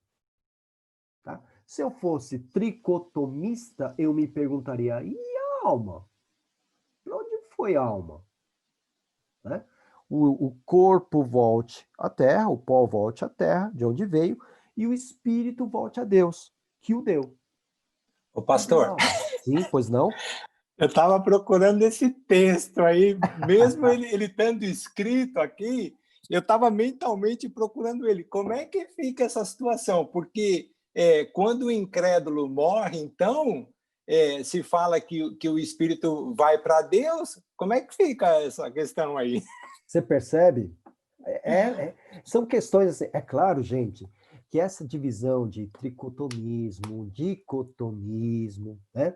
Tá? Se eu fosse tricotomista, eu me perguntaria, e a alma? Para onde foi a alma? Né? O corpo volte à terra, o pó volte à terra, de onde veio, e o espírito volte a Deus, que o deu. Ô, pastor, sim, pois não? eu estava procurando esse texto aí, mesmo ele estando escrito aqui, eu estava mentalmente procurando ele. Como é que fica essa situação? Porque quando o incrédulo morre, então, se fala que o espírito vai para Deus, como é que fica essa questão aí? Você percebe? São questões assim, é claro, gente, que essa divisão de tricotomismo, dicotomismo, né,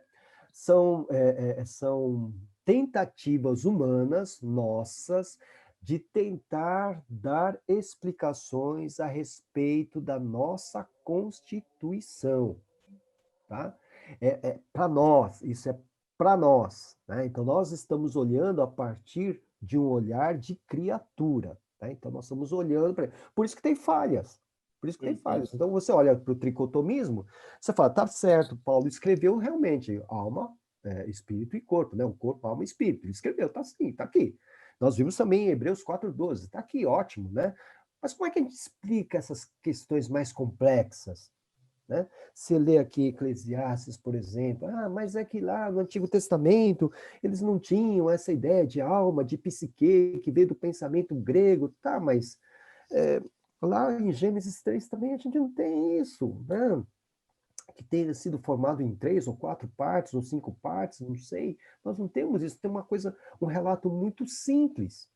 são tentativas humanas nossas de tentar dar explicações a respeito da nossa Constituição, tá? Para nós, isso é para nós, né? Então nós estamos olhando a partir de um olhar de criatura, tá? Então nós estamos olhando para, por isso que tem falhas. Por isso que tem falhas. Então você olha para o tricotomismo, você fala, tá certo, Paulo escreveu realmente alma, espírito e corpo, né? O corpo, alma e espírito. Ele escreveu, tá assim, tá aqui. Nós vimos também em Hebreus 4:12, tá aqui, ótimo, né? Mas como é que a gente explica essas questões mais complexas? Né? Você lê aqui Eclesiastes, por exemplo, mas é que lá no Antigo Testamento eles não tinham essa ideia de alma, de psique, que veio do pensamento grego, tá, mas lá em Gênesis 3 também a gente não tem isso, né? Que tenha sido formado em 3 ou 4 partes, ou 5 partes, não sei, nós não temos isso, tem uma coisa, um relato muito simples,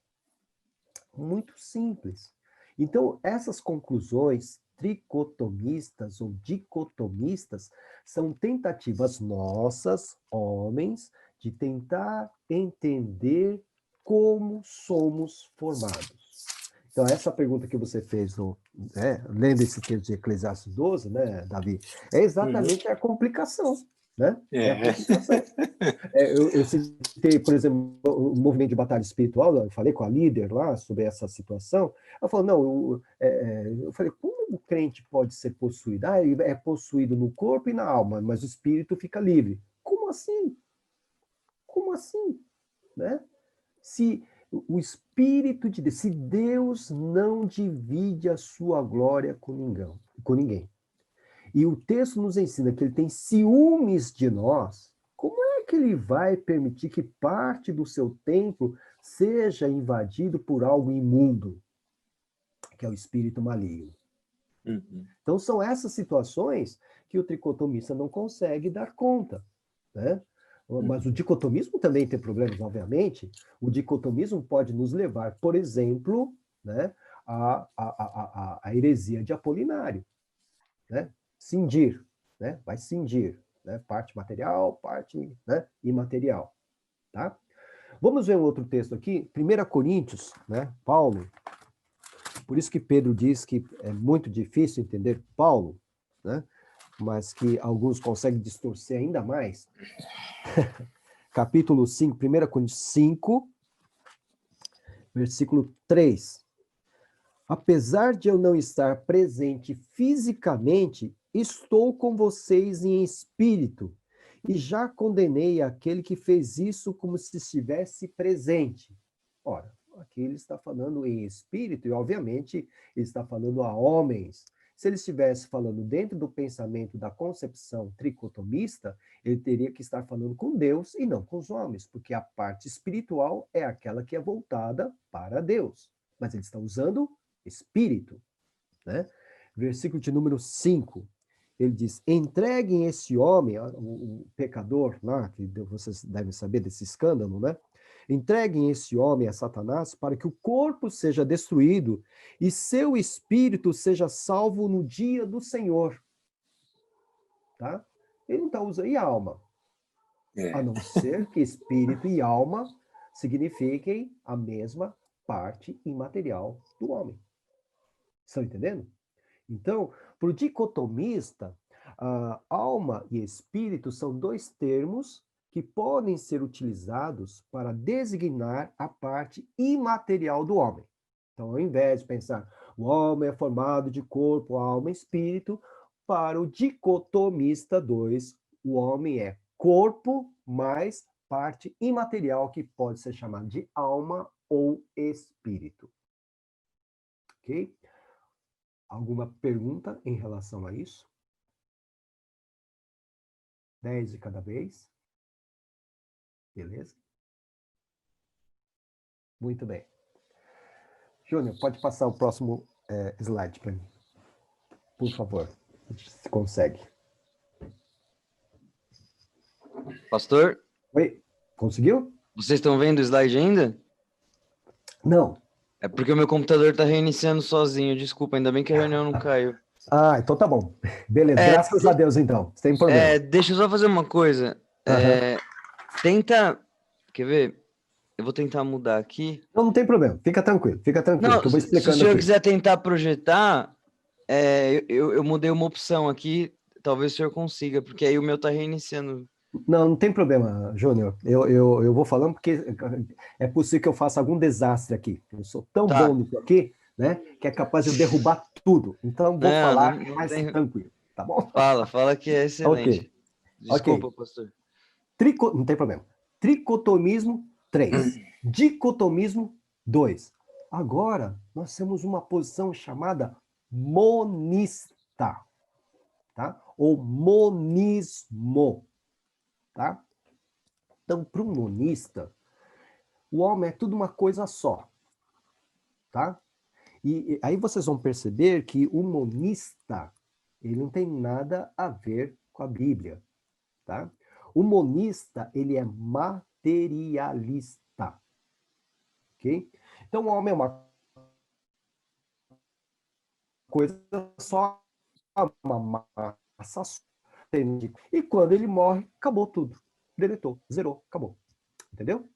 muito simples. Então, essas conclusões tricotomistas ou dicotomistas são tentativas nossas, homens, de tentar entender como somos formados. Então, essa pergunta que você fez, lendo esse texto de Eclesiastes 12, né, Davi, é exatamente a complicação. Né? A complicação. Eu citei, por exemplo, o movimento de batalha espiritual, eu falei com a líder lá sobre essa situação, ela falou, não, eu falei, como o crente pode ser possuído? Ele é possuído no corpo e na alma, mas o espírito fica livre. Como assim? Como assim? Né? Se o Espírito de Deus, se Deus não divide a sua glória com ninguém, e o texto nos ensina que ele tem ciúmes de nós, como é que ele vai permitir que parte do seu templo seja invadido por algo imundo, que é o espírito maligno? Então, são essas situações que o tricotomista não consegue dar conta, né? Mas o dicotomismo também tem problemas, obviamente. O dicotomismo pode nos levar, por exemplo, né, à heresia de Apolinário, né? Cindir, né? Vai cindir, né? Parte material, parte, né, imaterial, tá? Vamos ver um outro texto aqui, 1 Coríntios, né? Paulo, Por isso que Pedro diz que é muito difícil entender Paulo, né? Mas que alguns conseguem distorcer ainda mais. Capítulo 5, 1 Coríntios 5, versículo 3. Apesar de eu não estar presente fisicamente, estou com vocês em espírito, e já condenei aquele que fez isso como se estivesse presente. Ora, aqui ele está falando em espírito, e obviamente ele está falando a homens. Se ele estivesse falando dentro do pensamento da concepção tricotomista, ele teria que estar falando com Deus e não com os homens, porque a parte espiritual é aquela que é voltada para Deus. Mas ele está usando espírito, né? Versículo de número 5, ele diz, entreguem esse homem, o pecador lá, que vocês devem saber desse escândalo, né? Entreguem esse homem a Satanás para que o corpo seja destruído e seu espírito seja salvo no dia do Senhor. Tá? Ele não está usando, e alma? A não ser que espírito e alma signifiquem a mesma parte imaterial do homem. Estão entendendo? Então, para o dicotomista, alma e espírito são dois termos que podem ser utilizados para designar a parte imaterial do homem. Então, ao invés de pensar o homem é formado de corpo, alma e espírito, para o dicotomista 2, o homem é corpo mais parte imaterial que pode ser chamada de alma ou espírito. Ok? Alguma pergunta em relação a isso? 10 de cada vez. Beleza? Muito bem. Júnior, pode passar o próximo slide para mim. Por favor. Se consegue. Pastor, Oi, conseguiu? vocês estão vendo o slide ainda? Não. É porque o meu computador está reiniciando sozinho. Desculpa, ainda bem que a reunião não caiu. Ah, então tá bom. Beleza, graças a Deus então. Sem problema. Deixa eu só fazer uma coisa. Tenta... Quer ver? Eu vou tentar mudar aqui. Não tem problema. Fica tranquilo, que eu vou explicando se o senhor aqui. quiser tentar projetar, eu mudei uma opção aqui. Talvez o senhor consiga, porque aí o meu está reiniciando. Não tem problema, Júnior. Eu vou falando porque é possível que eu faça algum desastre aqui. Eu sou tão bom nisso aqui, né, que é capaz de eu derrubar tudo. Então, vou falar mais tranquilo, tá bom? Fala que é excelente. Desculpa, pastor. Não tem problema. Tricotomismo 3. Dicotomismo 2. Agora, nós temos uma posição chamada monista, tá? Ou monismo. Tá? Então, para um monista, o homem é tudo uma coisa só. Tá? E aí vocês vão perceber que o monista, ele não tem nada a ver com a Bíblia. Tá? O monista, ele é materialista. Ok? Então, o homem é uma coisa só, uma massa só. E quando ele morre, acabou tudo. Deletou, zerou, acabou. Entendeu?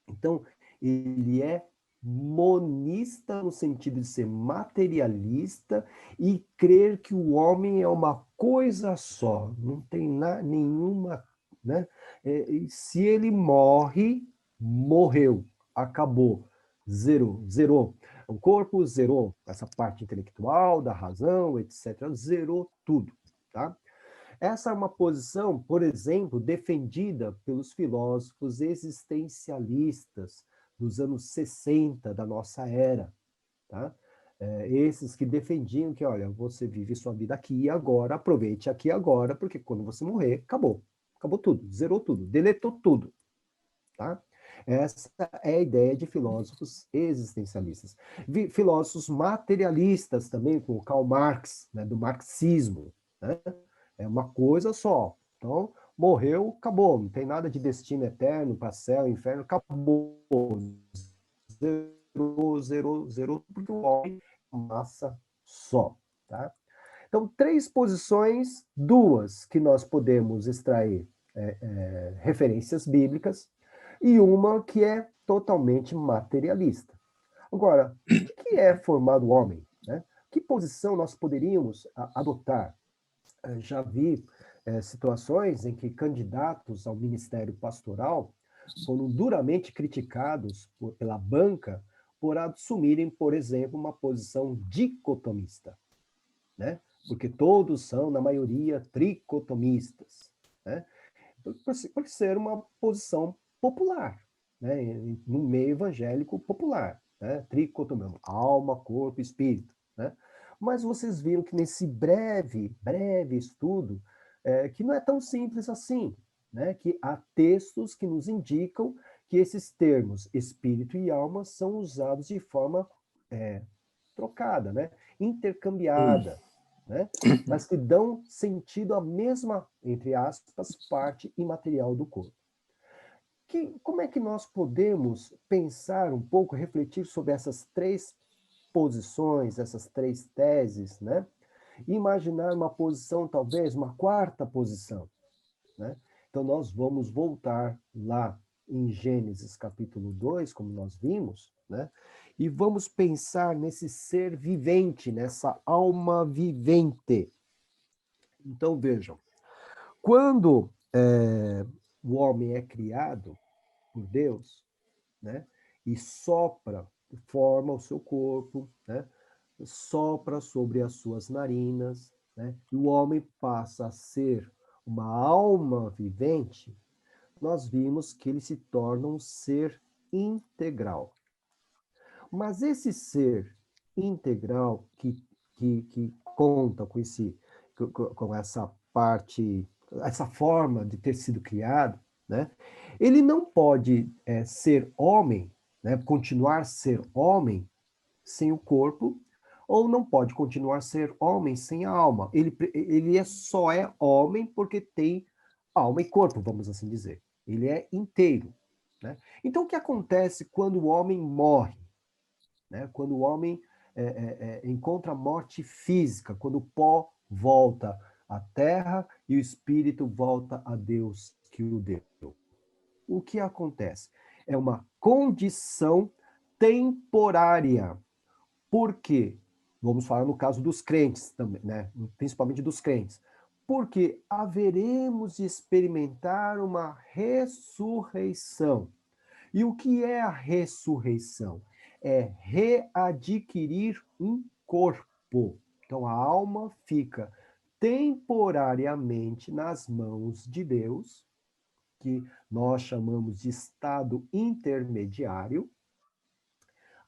Então, ele é monista no sentido de ser materialista e crer que o homem é uma coisa só, não tem nenhuma, né? Se ele morre, morreu, acabou, zerou. O corpo zerou essa parte intelectual, da razão, etc. Zerou tudo, tá? Essa é uma posição, por exemplo, defendida pelos filósofos existencialistas dos anos 60 da nossa era, tá? Esses que defendiam que, olha, você vive sua vida aqui e agora, aproveite aqui e agora, porque quando você morrer, acabou. Acabou tudo, zerou tudo, deletou tudo, tá? Essa é a ideia de filósofos existencialistas. Filósofos materialistas também, como Karl Marx, né, do marxismo, né? É uma coisa só. Então, morreu, acabou. Não tem nada de destino eterno, para céu, inferno, acabou. Zerou, porque o homem é massa só. Tá? Então, 3 posições, 2 que nós podemos extrair referências bíblicas, e uma que é totalmente materialista. Agora, o que é formado o homem? Né? Que posição nós poderíamos adotar? Já vi situações em que candidatos ao ministério pastoral foram duramente criticados pela banca por assumirem, por exemplo, uma posição dicotomista, né? Porque todos são, na maioria, tricotomistas, né? Por ser uma posição popular, né? No meio evangélico popular, né? Tricotomia, alma, corpo, espírito, né? Mas vocês viram que nesse breve estudo, que não é tão simples assim, né? Que há textos que nos indicam que esses termos, espírito e alma, são usados de forma trocada, né? Intercambiada, né? Mas que dão sentido à mesma, entre aspas, parte imaterial do corpo. Como é que nós podemos pensar um pouco, refletir sobre essas três posições, essas três teses, né? E imaginar uma posição, talvez, uma quarta posição, né? Então, nós vamos voltar lá em Gênesis capítulo 2, como nós vimos, né? E vamos pensar nesse ser vivente, nessa alma vivente. Então, vejam, quando o homem é criado por Deus, né? E forma o seu corpo, né? Sopra sobre as suas narinas, né? E o homem passa a ser uma alma vivente, nós vimos que ele se torna um ser integral. Mas esse ser integral que conta com essa parte, essa forma de ter sido criado, né? Ele não pode ser homem, né? Continuar a ser homem sem o corpo, ou não pode continuar a ser homem sem a alma. Ele só é homem porque tem alma e corpo, vamos assim dizer. Ele é inteiro, né? Então, o que acontece quando o homem morre? Né? Quando o homem encontra a morte física, quando o pó volta à terra e o espírito volta a Deus que o deu. O que acontece? É uma condição temporária. Por quê? Vamos falar no caso dos crentes também, né? Principalmente dos crentes. Porque haveremos de experimentar uma ressurreição. E o que é a ressurreição? É readquirir um corpo. Então a alma fica temporariamente nas mãos de Deus, que nós chamamos de estado intermediário,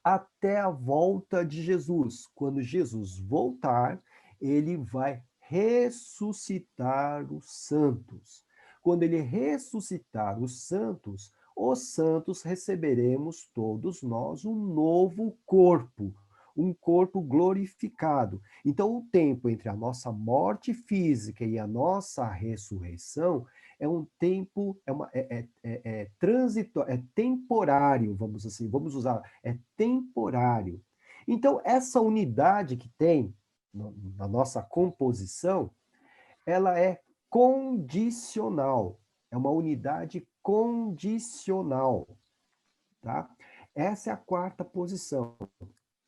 até a volta de Jesus. Quando Jesus voltar, ele vai ressuscitar os santos. Quando ele ressuscitar os santos receberemos todos nós um novo corpo, um corpo glorificado. Então, o tempo entre a nossa morte física e a nossa ressurreição é um tempo, transitório, é temporário, vamos usar, é temporário. Então, essa unidade que tem na nossa composição, ela é condicional, é uma unidade condicional, tá? Essa é a quarta posição,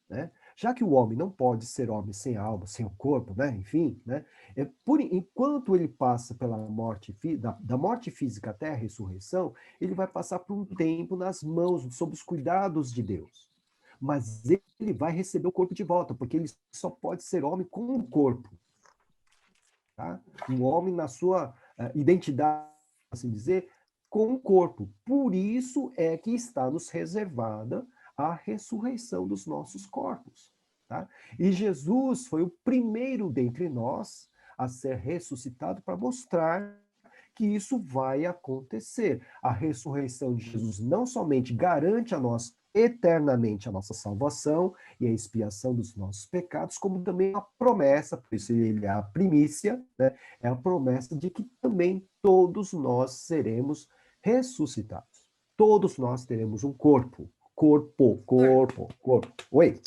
né? Já que o homem não pode ser homem sem alma, sem o corpo, né? Enfim, né? Enquanto ele passa pela morte, da morte física até a ressurreição, ele vai passar por um tempo nas mãos, sob os cuidados de Deus. Mas ele vai receber o corpo de volta, porque ele só pode ser homem com o corpo. Tá? Um homem na sua identidade, assim dizer, com o corpo. Por isso é que está nos reservada a ressurreição dos nossos corpos. Tá? E Jesus foi o primeiro dentre nós a ser ressuscitado para mostrar que isso vai acontecer. A ressurreição de Jesus não somente garante a nós eternamente a nossa salvação e a expiação dos nossos pecados, como também a promessa, por isso ele é a primícia, né? É a promessa de que também todos nós seremos ressuscitados. Todos nós teremos um corpo. Corpo. Oi?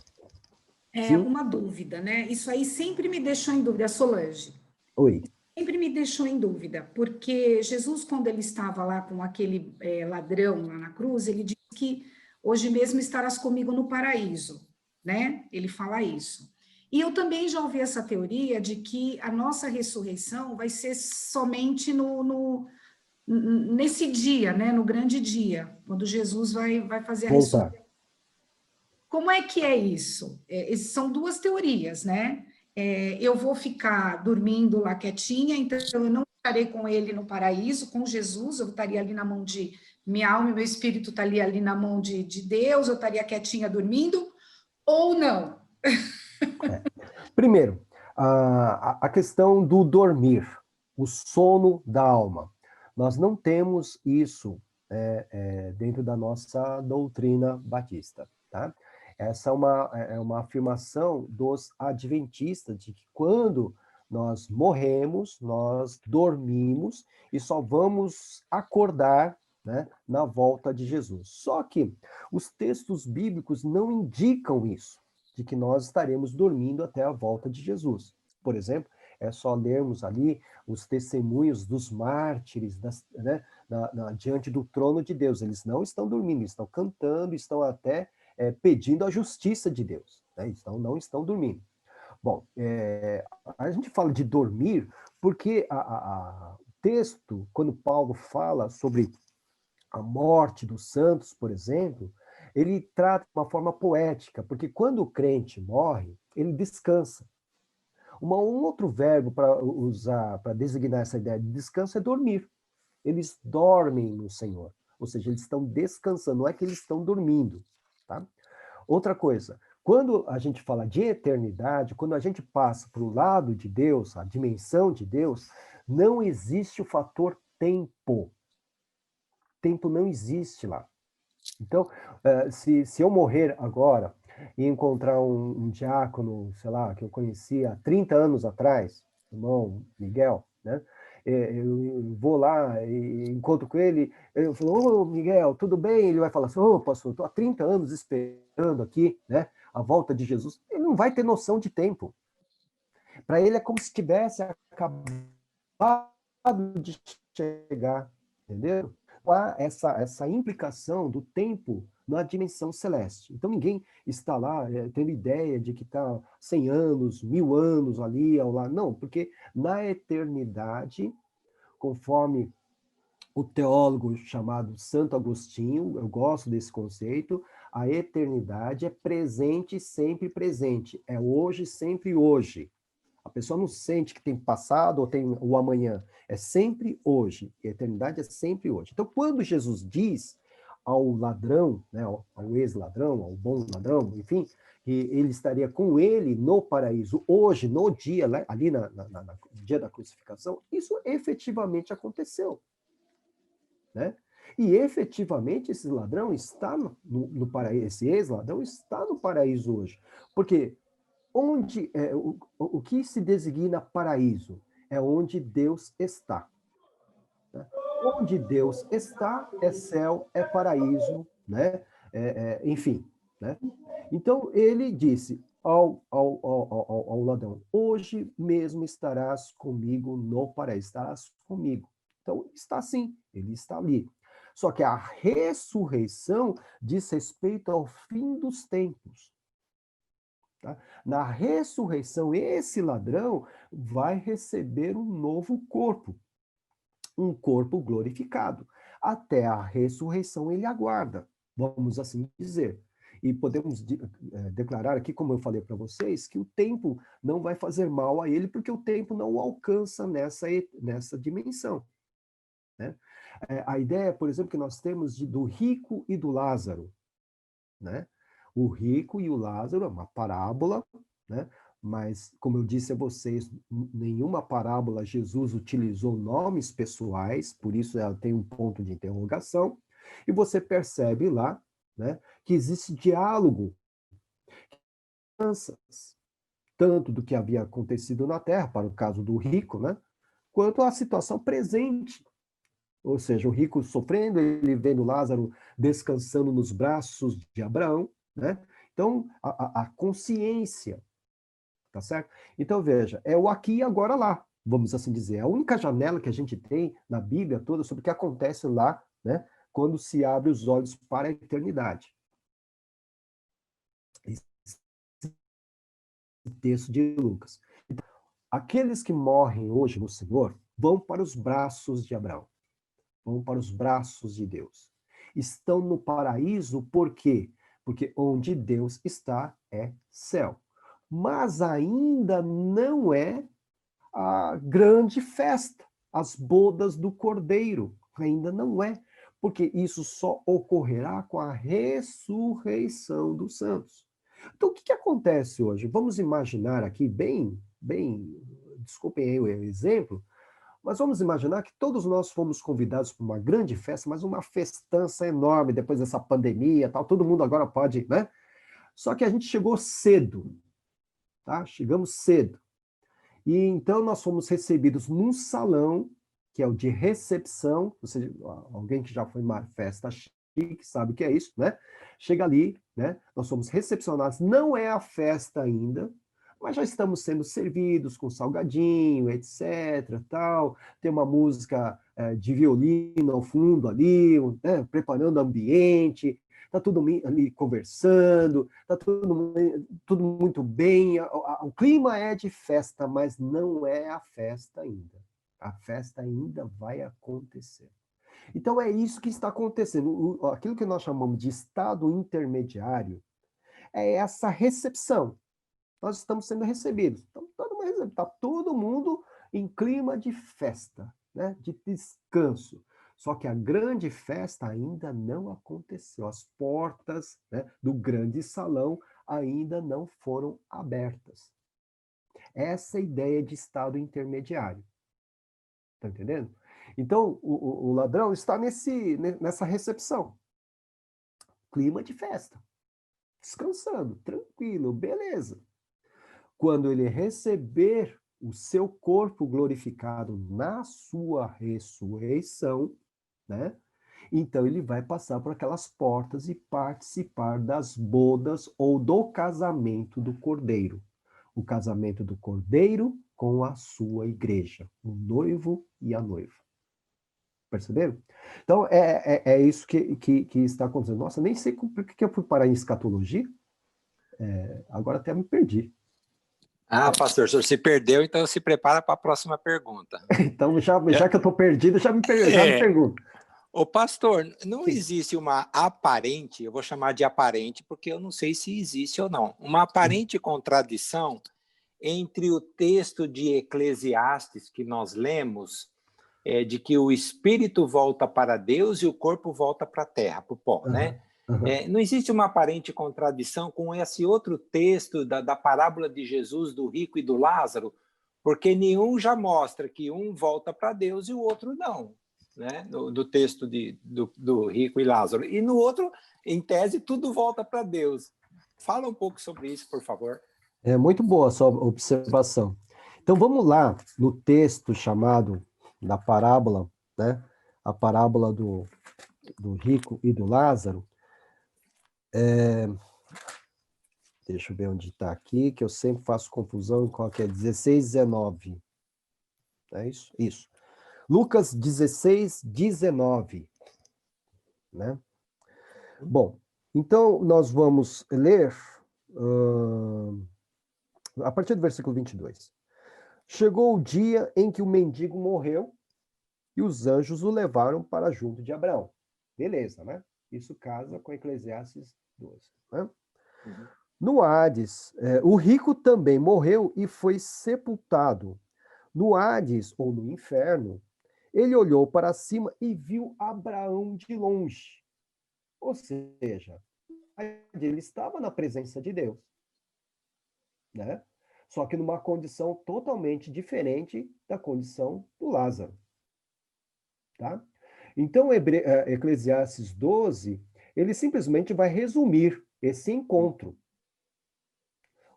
Sim? Uma dúvida, né? Isso aí sempre me deixou em dúvida, Solange. Oi. Sempre me deixou em dúvida, porque Jesus, quando ele estava lá com aquele ladrão lá na cruz, ele disse que hoje mesmo estarás comigo no paraíso, né? Ele fala isso. E eu também já ouvi essa teoria de que a nossa ressurreição vai ser somente nesse dia, né? No grande dia, quando Jesus vai fazer a ressurreição. Voltar. Como é que é isso? São duas teorias, né? Eu vou ficar dormindo lá quietinha, então eu não estarei com ele no paraíso, com Jesus, eu estaria ali na mão de... Minha alma e meu espírito estaria ali na mão de Deus, eu estaria quietinha dormindo, ou não? Primeiro, a questão do dormir, o sono da alma. Nós não temos isso dentro da nossa doutrina batista, tá? Essa é uma afirmação dos adventistas, de que quando nós morremos, nós dormimos e só vamos acordar, né, na volta de Jesus. Só que os textos bíblicos não indicam isso, de que nós estaremos dormindo até a volta de Jesus. Por exemplo, é só lermos ali os testemunhos dos mártires, né, diante do trono de Deus. Eles não estão dormindo, estão cantando, estão até pedindo a justiça de Deus, né? Então, não estão dormindo. Bom, a gente fala de dormir porque o texto, quando Paulo fala sobre a morte dos santos, por exemplo, ele trata de uma forma poética, porque quando o crente morre, ele descansa. Um outro verbo para usar, para designar essa ideia de descanso é dormir. Eles dormem no Senhor, ou seja, eles estão descansando, não é que eles estão dormindo, tá? Outra coisa, quando a gente fala de eternidade, quando a gente passa para o lado de Deus, a dimensão de Deus, não existe o fator tempo. Tempo não existe lá. Então, se eu morrer agora e encontrar um diácono, sei lá, que eu conheci há 30 anos atrás, irmão Miguel, né? Eu vou lá e encontro com ele, eu falo, ô Miguel, tudo bem? Ele vai falar assim, ô pastor, estou há 30 anos esperando aqui, né, a volta de Jesus. Ele não vai ter noção de tempo. Para ele é como se tivesse acabado de chegar, entendeu? Há essa implicação do tempo na dimensão celeste. Então, ninguém está lá tendo ideia de que está 100 anos, 1000 anos ali ao lado. Não, porque na eternidade, conforme o teólogo chamado Santo Agostinho, eu gosto desse conceito, a eternidade é presente, sempre presente. É hoje, sempre hoje. A pessoa não sente que tem passado ou tem o amanhã. É sempre hoje. A eternidade é sempre hoje. Então, quando Jesus diz ao ladrão, né, ao ex-ladrão, ao bom ladrão, enfim, que ele estaria com ele no paraíso hoje, no dia, ali no dia da crucificação, isso efetivamente aconteceu, né? E efetivamente esse ladrão está no paraíso, esse ex-ladrão está no paraíso hoje. Porque onde o que se designa paraíso? É onde Deus está. Né? Onde Deus está é céu, é paraíso, né? Enfim. Né? Então, ele disse ao ladrão, hoje mesmo estarás comigo no paraíso, estarás comigo. Então, está sim, ele está ali. Só que a ressurreição diz respeito ao fim dos tempos. Tá? Na ressurreição, esse ladrão vai receber um novo corpo, um corpo glorificado. Até a ressurreição ele aguarda, vamos assim dizer. E podemos declarar aqui, como eu falei para vocês, que o tempo não vai fazer mal a ele, porque o tempo não o alcança nessa dimensão. Né? A ideia, por exemplo, que nós temos do rico e do Lázaro, né? O rico e o Lázaro é uma parábola, né? Mas, como eu disse a vocês, nenhuma parábola Jesus utilizou nomes pessoais, por isso ela tem um ponto de interrogação, e você percebe lá, né, que existe diálogo, tanto do que havia acontecido na Terra, para o caso do rico, né, quanto a situação presente. Ou seja, o rico sofrendo, ele vendo Lázaro descansando nos braços de Abraão, né? Então, a consciência, tá certo? Então, veja, é o aqui e agora lá, vamos assim dizer. É a única janela que a gente tem na Bíblia toda sobre o que acontece lá, né? Quando se abre os olhos para a eternidade. texto de Lucas. Então, aqueles que morrem hoje no Senhor vão para os braços de Abraão, vão para os braços de Deus. Estão no paraíso por quê? Porque onde Deus está é céu. Mas ainda não é a grande festa, as bodas do Cordeiro. Ainda não é, porque isso só ocorrerá com a ressurreição dos santos. Então, o que acontece hoje? Vamos imaginar aqui desculpem aí o exemplo, mas vamos imaginar que todos nós fomos convidados para uma grande festa, mas uma festança enorme depois dessa pandemia, tal, todo mundo agora pode, né? Só que a gente chegou cedo, tá? Chegamos cedo. E então nós fomos recebidos num salão, que é o de recepção, ou seja, alguém que já foi em uma festa chique sabe o que é isso, né? Chega ali, né? Nós somos recepcionados, não é a festa ainda, mas já estamos sendo servidos com salgadinho, etc, tal. Tem uma música de violino ao fundo ali, né? Preparando o ambiente, está tudo ali conversando, está tudo muito bem, o clima é de festa, mas não é a festa ainda. A festa ainda vai acontecer. Então é isso que está acontecendo. Aquilo que nós chamamos de estado intermediário é essa recepção. Nós estamos sendo recebidos. Está todo mundo em clima de festa, né? De descanso. Só que a grande festa ainda não aconteceu. As portas, né, do grande salão ainda não foram abertas. Essa é a ideia de estado intermediário. Está entendendo? Então, o ladrão está nessa recepção. Clima de festa. Descansando, tranquilo, beleza. Quando ele receber o seu corpo glorificado na sua ressurreição, né? Então ele vai passar por aquelas portas e participar das bodas ou do casamento do Cordeiro. O casamento do Cordeiro com a sua igreja, o noivo e a noiva. Perceberam? Então, é isso que está acontecendo. Nossa, nem sei por que eu fui parar em escatologia. Agora até me perdi. Ah, pastor, o senhor se perdeu, então se prepara para a próxima pergunta. Então, já que eu estou perdido, já me pergunto. Ô, pastor, não existe uma aparente, eu vou chamar de aparente, porque eu não sei se existe ou não, uma aparente contradição entre o texto de Eclesiastes que nós lemos, de que o espírito volta para Deus e o corpo volta para a terra, para o pó, né? Não existe uma aparente contradição com esse outro texto da parábola de Jesus, do rico e do Lázaro, porque nenhum já mostra que um volta para Deus e o outro não, né? Do texto do rico e Lázaro. E no outro, em tese, tudo volta para Deus. Fala um pouco sobre isso, por favor. É muito boa a sua observação. Então vamos lá no texto chamado da parábola, né? A parábola do rico e do Lázaro. Deixa eu ver onde está aqui, que eu sempre faço confusão com qual que é 16, 19. É isso? Isso. Lucas 16, 19. Né? Bom, então nós vamos ler a partir do versículo 22. Chegou o dia em que o mendigo morreu e os anjos o levaram para junto de Abraão. Beleza, né? Isso casa com Eclesiastes 12. Né? Uhum. No Hades, o rico também morreu e foi sepultado. No Hades, ou no inferno, ele olhou para cima e viu Abraão de longe. Ou seja, ele estava na presença de Deus. Né? Só que numa condição totalmente diferente da condição do Lázaro. Tá? Então, Eclesiastes 12, ele simplesmente vai resumir esse encontro.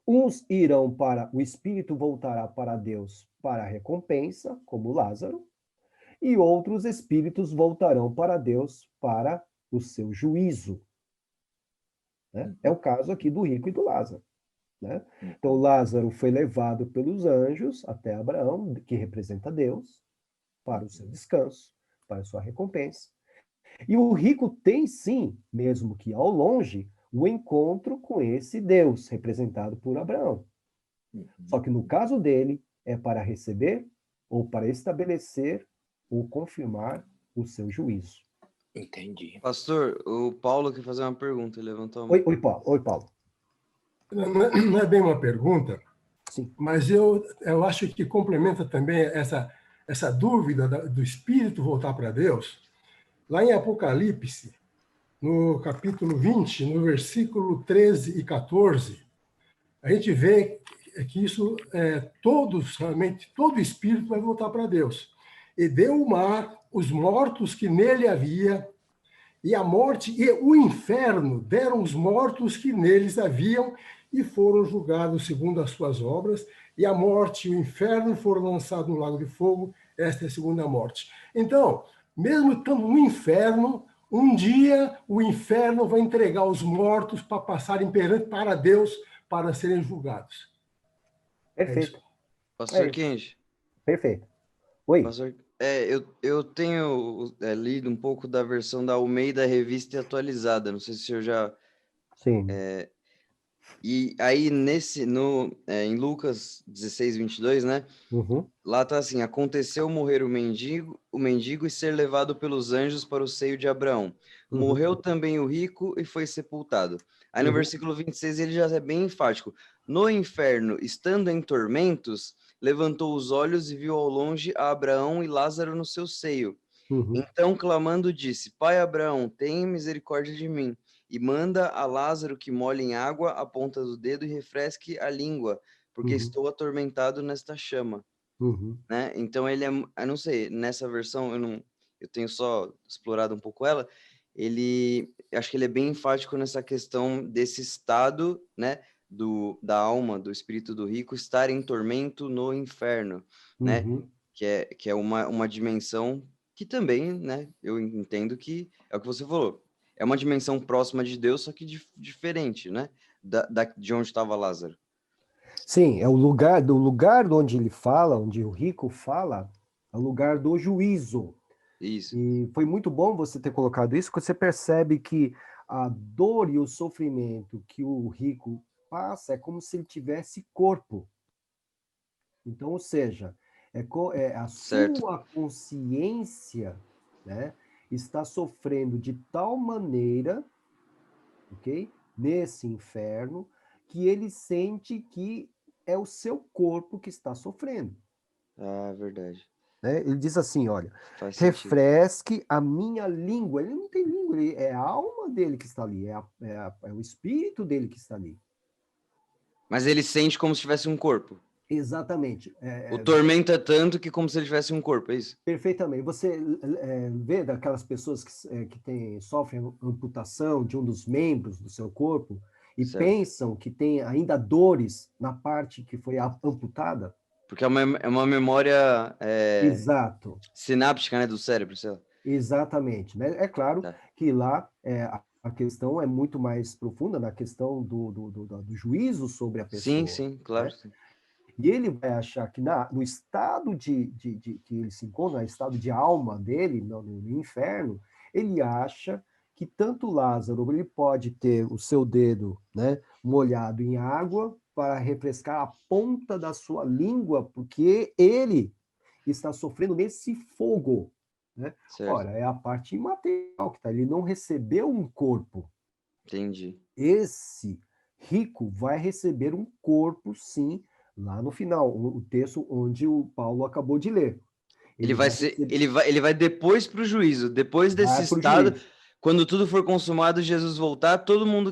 Uns irão para o espírito voltará para Deus para a recompensa, como Lázaro, e outros espíritos voltarão para Deus para o seu juízo. Né? É o caso aqui do rico e do Lázaro. Né? Então, Lázaro foi levado pelos anjos até Abraão, que representa Deus, para o seu descanso, para a sua recompensa. E o rico tem, sim, mesmo que ao longe, o encontro com esse Deus, representado por Abraão. Só que no caso dele, é para receber ou para estabelecer ou confirmar o seu juízo. Entendi. Pastor, o Paulo quer fazer uma pergunta, ele levantou a mão. Oi, Paulo. Oi, Paulo. Não é bem uma pergunta, Sim. mas eu acho que complementa também essa dúvida do Espírito voltar para Deus. Lá em Apocalipse, no capítulo 20, no versículo 13 e 14, a gente vê que isso, realmente, todo espírito vai voltar para Deus. E deu o mar, os mortos que nele havia, e a morte e o inferno deram os mortos que neles haviam e foram julgados segundo as suas obras, e a morte e o inferno foram lançados no lago de fogo. Esta é a segunda morte. Então, mesmo estando no inferno, um dia o inferno vai entregar os mortos para passarem para Deus para serem julgados. Perfeito. Pastor É isso. Kenji, Perfeito. Oi. pastor, eu tenho lido um pouco da versão da Almeida Revista e Atualizada, não sei se o senhor já... Sim. E aí, em Lucas 16, 22, né? Uhum. Lá tá assim: aconteceu morrer o mendigo e ser levado pelos anjos para o seio de Abraão. Uhum. Morreu também o rico e foi sepultado. Aí no Uhum. versículo 26 ele já é bem enfático. No inferno, estando em tormentos, levantou os olhos e viu ao longe a Abraão e Lázaro no seu seio. Uhum. Então, clamando, disse: Pai Abraão, tem misericórdia de mim, e manda a Lázaro que molhe em água a ponta do dedo e refresque a língua, porque Uhum. estou atormentado nesta chama. Uhum. Né? Então ele eu não sei, nessa versão eu tenho só explorado um pouco ela, acho que ele é bem enfático nessa questão desse estado, né, da alma, do espírito do rico estar em tormento no inferno, né, Uhum. que é uma dimensão que também, né, eu entendo que é o que você falou, é uma dimensão próxima de Deus, só que diferente, né, de onde estava Lázaro. Sim, é o lugar onde ele fala, onde o rico fala, é o lugar do juízo. Isso, E foi muito bom você ter colocado isso, porque você percebe que a dor e o sofrimento que o rico passa é como se ele tivesse corpo. Então, ou seja, a certo, sua consciência, né, está sofrendo de tal maneira, ok? Nesse inferno, que ele sente que é o seu corpo que está sofrendo. verdade, Né? Ele diz assim, olha, faz sentido. refresque a minha língua. Ele não tem língua, é a alma dele que está ali, é o espírito dele que está ali. Mas ele sente como se tivesse um corpo. Exatamente. O tormento é tanto que como se ele tivesse um corpo, é isso? Perfeitamente. Você vê daquelas pessoas que sofrem amputação de um dos membros do seu corpo e Certo. pensam que tem ainda dores na parte que foi amputada? Porque é uma memória Exato. sináptica, né, do cérebro, sei lá. Exatamente. Né? É claro Tá. que lá a questão é muito mais profunda na questão do juízo sobre a pessoa. Sim, claro. Né? Sim. E ele vai achar que no estado que ele se encontra, no estado de alma dele, no inferno, ele acha que tanto Lázaro ele pode ter o seu dedo, né, molhado em água para refrescar a ponta da sua língua, porque ele está sofrendo nesse fogo. Né? Certo. Ora, é a parte imaterial que está. Ele não recebeu um corpo. Entendi. Esse rico vai receber um corpo, sim, lá no final, o texto onde o Paulo acabou de ler. Ele vai depois para o juízo, depois desse estado, quando tudo for consumado, Jesus voltar, todo mundo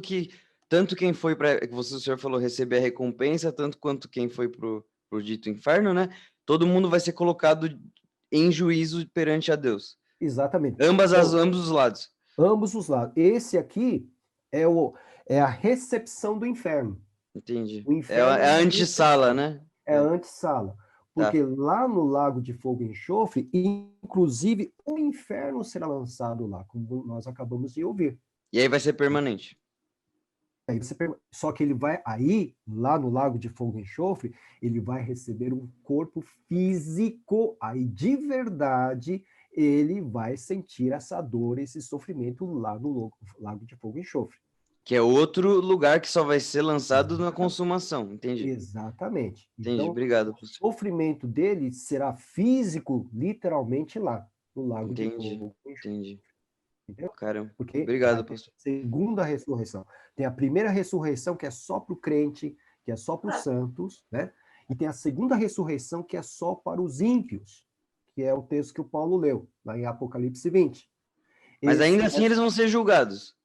tanto quem foi para, o senhor falou, receber a recompensa, tanto quanto quem foi pro dito inferno, né? Todo mundo vai ser colocado em juízo perante a Deus. Exatamente. Ambos os lados. Ambos os lados. Esse aqui é a recepção do inferno. Entendi. O inferno é a antessala, né? É a antessala. Porque lá no lago de fogo e enxofre, inclusive, o inferno será lançado lá, como nós acabamos de ouvir. E aí vai ser permanente. Só que ele vai, aí, lá no lago de fogo e enxofre, ele vai receber um corpo físico, aí de verdade, ele vai sentir essa dor, esse sofrimento lá no lago de fogo e enxofre. Que é outro lugar que só vai ser lançado na consumação, entendi. Exatamente. Entendi, Então, obrigado, o pastor. sofrimento dele será físico, literalmente lá, no lago de Entendi, fogo. entendi. Entendeu? Caramba, Porque obrigado, vai ter pastor. a segunda ressurreição. Tem a primeira ressurreição, que é só para o crente, que é só para os santos, né? E tem a segunda ressurreição, que é só para os ímpios, que é o texto que o Paulo leu, lá em Apocalipse 20. Mas ainda assim eles vão ser julgados.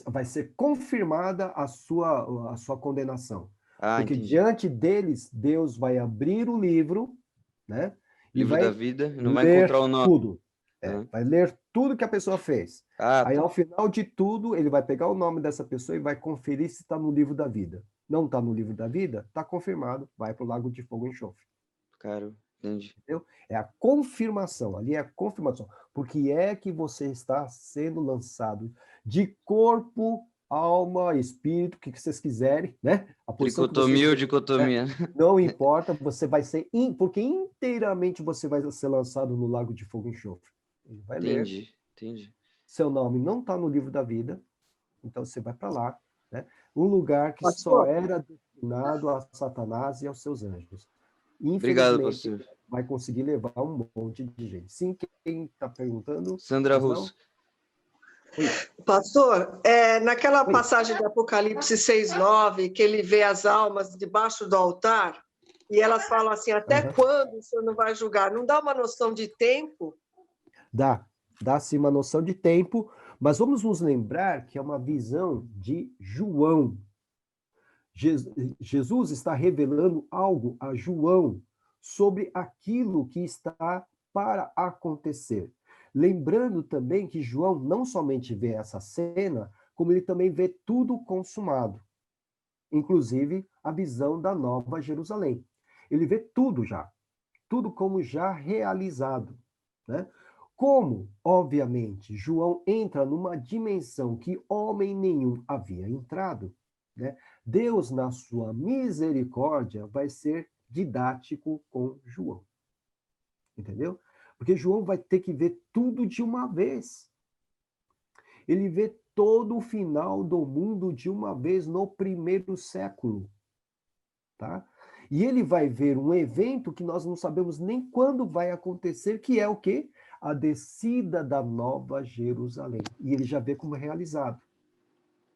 Vai ser confirmada a sua condenação. Ah, Porque entendi. diante deles, Deus vai abrir o livro, né? E Livro da vai vida, não vai ler encontrar o nome. tudo. Aham. Vai ler tudo que a pessoa fez. Ah, Aí, tá. ao final de tudo, ele vai pegar o nome dessa pessoa e vai conferir se está no livro da vida. Não está no livro da vida? Está confirmado, vai para o lago de fogo e enxofre. Cara, entendi. Entendeu? É a confirmação, ali é a confirmação. Porque é que você está sendo lançado de corpo, alma, espírito, o que vocês quiserem, né? A posição que Tricotomia ou vocês, dicotomia? não importa, você vai ser, porque inteiramente você vai ser lançado no lago de fogo e enxofre. Ele vai ler, Entendi. seu nome não está no livro da vida, então você vai para lá, né? Um lugar que só Pastor, era destinado a Satanás e aos seus anjos. Obrigado, Infelizmente, pastor. vai conseguir levar um monte de gente. Sim, quem está perguntando? Sandra Pois não? Russo. pastor, naquela Oi. passagem de Apocalipse 6:9, que ele vê as almas debaixo do altar, e elas falam assim, até quando o senhor não vai julgar? Não dá uma noção de tempo? Dá-se uma noção de tempo, mas vamos nos lembrar que é uma visão de João. Jesus está revelando algo a João sobre aquilo que está para acontecer. Lembrando também que João não somente vê essa cena, como ele também vê tudo consumado, inclusive a visão da Nova Jerusalém. Ele vê tudo já, tudo como já realizado, né? Como, obviamente, João entra numa dimensão que homem nenhum havia entrado, né? Deus, na sua misericórdia, vai ser didático com João. Entendeu? Porque João vai ter que ver tudo de uma vez. Ele vê todo o final do mundo de uma vez no primeiro século. Tá? E ele vai ver um evento que nós não sabemos nem quando vai acontecer, que é o quê? A descida da Nova Jerusalém. E ele já vê como realizado.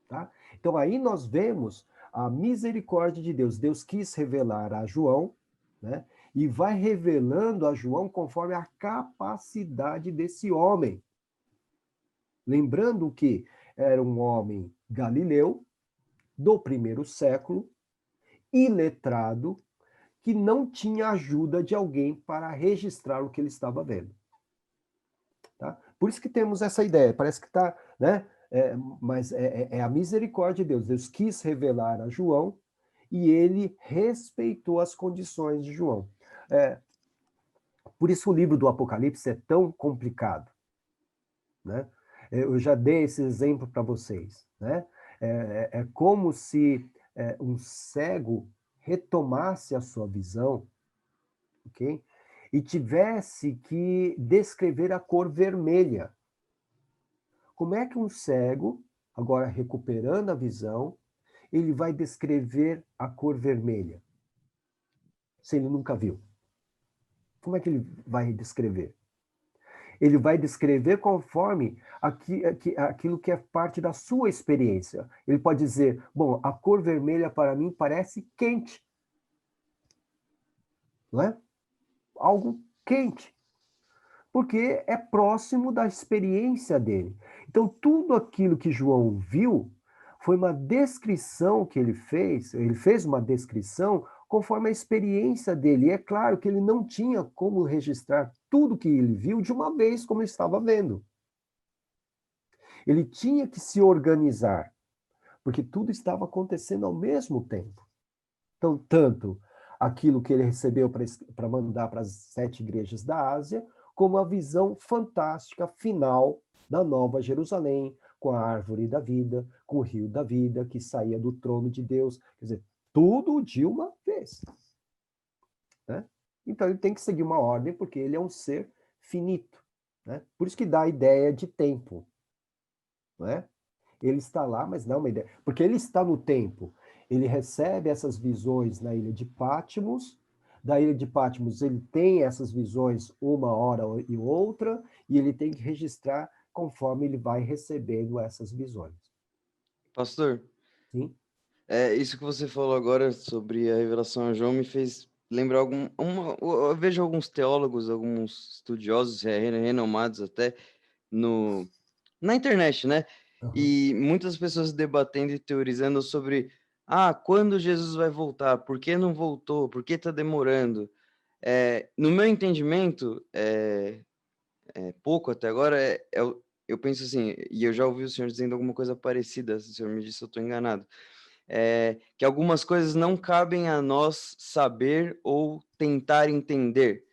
Tá? Então aí nós vemos a misericórdia de Deus. Deus quis revelar a João, né? E vai revelando a João conforme a capacidade desse homem. Lembrando que era um homem galileu, do primeiro século, iletrado, que não tinha ajuda de alguém para registrar o que ele estava vendo. Tá? Por isso que temos essa ideia, parece que está, né? Mas é a misericórdia de Deus. Deus quis revelar a João e ele respeitou as condições de João. Por isso o livro do Apocalipse é tão complicado. Né? Eu já dei esse exemplo para vocês. Né? É como se um cego retomasse a sua visão, ok? E tivesse que descrever a cor vermelha. Como é que um cego, agora recuperando a visão, ele vai descrever a cor vermelha? Se ele nunca viu. Como é que ele vai descrever? Ele vai descrever conforme aquilo que é parte da sua experiência. Ele pode dizer, bom, a cor vermelha para mim parece quente. Não é? Algo quente. Porque é próximo da experiência dele. Então, tudo aquilo que João viu foi uma descrição que ele fez uma descrição conforme a experiência dele. E é claro que ele não tinha como registrar tudo que ele viu de uma vez, como ele estava vendo. Ele tinha que se organizar, porque tudo estava acontecendo ao mesmo tempo. Então, tanto aquilo que ele recebeu para mandar para as 7 igrejas da Ásia, como a visão fantástica final da Nova Jerusalém, com a árvore da vida, com o rio da vida, que saía do trono de Deus. Quer dizer, tudo de uma vez. Né? Então, ele tem que seguir uma ordem, porque ele é um ser finito. Né? Por isso que dá a ideia de tempo. Né? Ele está lá, mas não é uma ideia. Porque ele está no tempo. Ele recebe essas visões na ilha de Patmos. Da ilha de Patmos, ele tem essas visões uma hora e outra, e ele tem que registrar conforme ele vai recebendo essas visões. Pastor, Sim? Isso que você falou agora sobre a revelação a João me fez lembrar eu vejo alguns teólogos, alguns estudiosos renomados até na internet, né? Uhum. E muitas pessoas debatendo e teorizando sobre quando Jesus vai voltar, por que não voltou, por que está demorando. No meu entendimento, pouco até agora, eu penso assim, e eu já ouvi o senhor dizendo alguma coisa parecida, se o senhor me disse, eu estou enganado, que algumas coisas não cabem a nós saber ou tentar entender,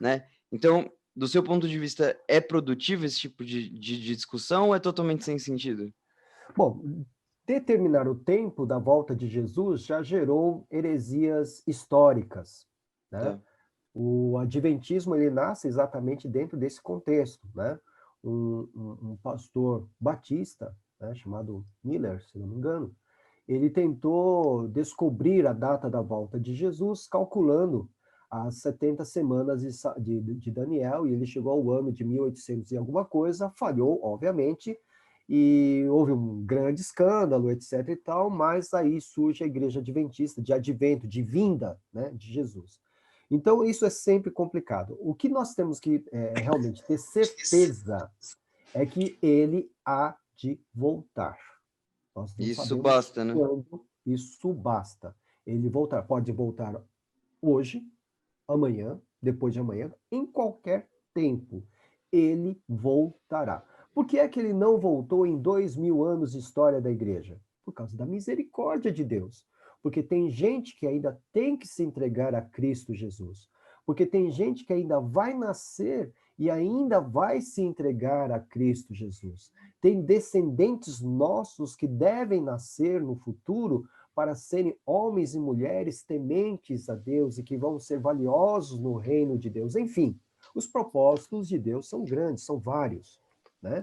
né? Então, do seu ponto de vista, é produtivo esse tipo de discussão ou é totalmente sem sentido? Bom, determinar o tempo da volta de Jesus já gerou heresias históricas, né? Tá. O adventismo, ele nasce exatamente dentro desse contexto, né? Um pastor batista, né, chamado Miller, se não me engano, ele tentou descobrir a data da volta de Jesus calculando as 70 semanas de Daniel, e ele chegou ao ano de 1800 e alguma coisa, falhou, obviamente, e houve um grande escândalo, etc. e tal, mas aí surge a igreja adventista, de advento, de vinda, né, de Jesus. Então, isso é sempre complicado. O que nós temos que realmente ter certeza é que ele há de voltar. Nós não Isso sabemos basta, né? quando, isso basta. Ele voltar, pode voltar hoje, amanhã, depois de amanhã, em qualquer tempo. Ele voltará. Por que é que ele não voltou em 2000 anos de história da igreja? Por causa da misericórdia de Deus. Porque tem gente que ainda tem que se entregar a Cristo Jesus. Porque tem gente que ainda vai nascer e ainda vai se entregar a Cristo Jesus. Tem descendentes nossos que devem nascer no futuro para serem homens e mulheres tementes a Deus e que vão ser valiosos no reino de Deus. Enfim, os propósitos de Deus são grandes, são vários, né?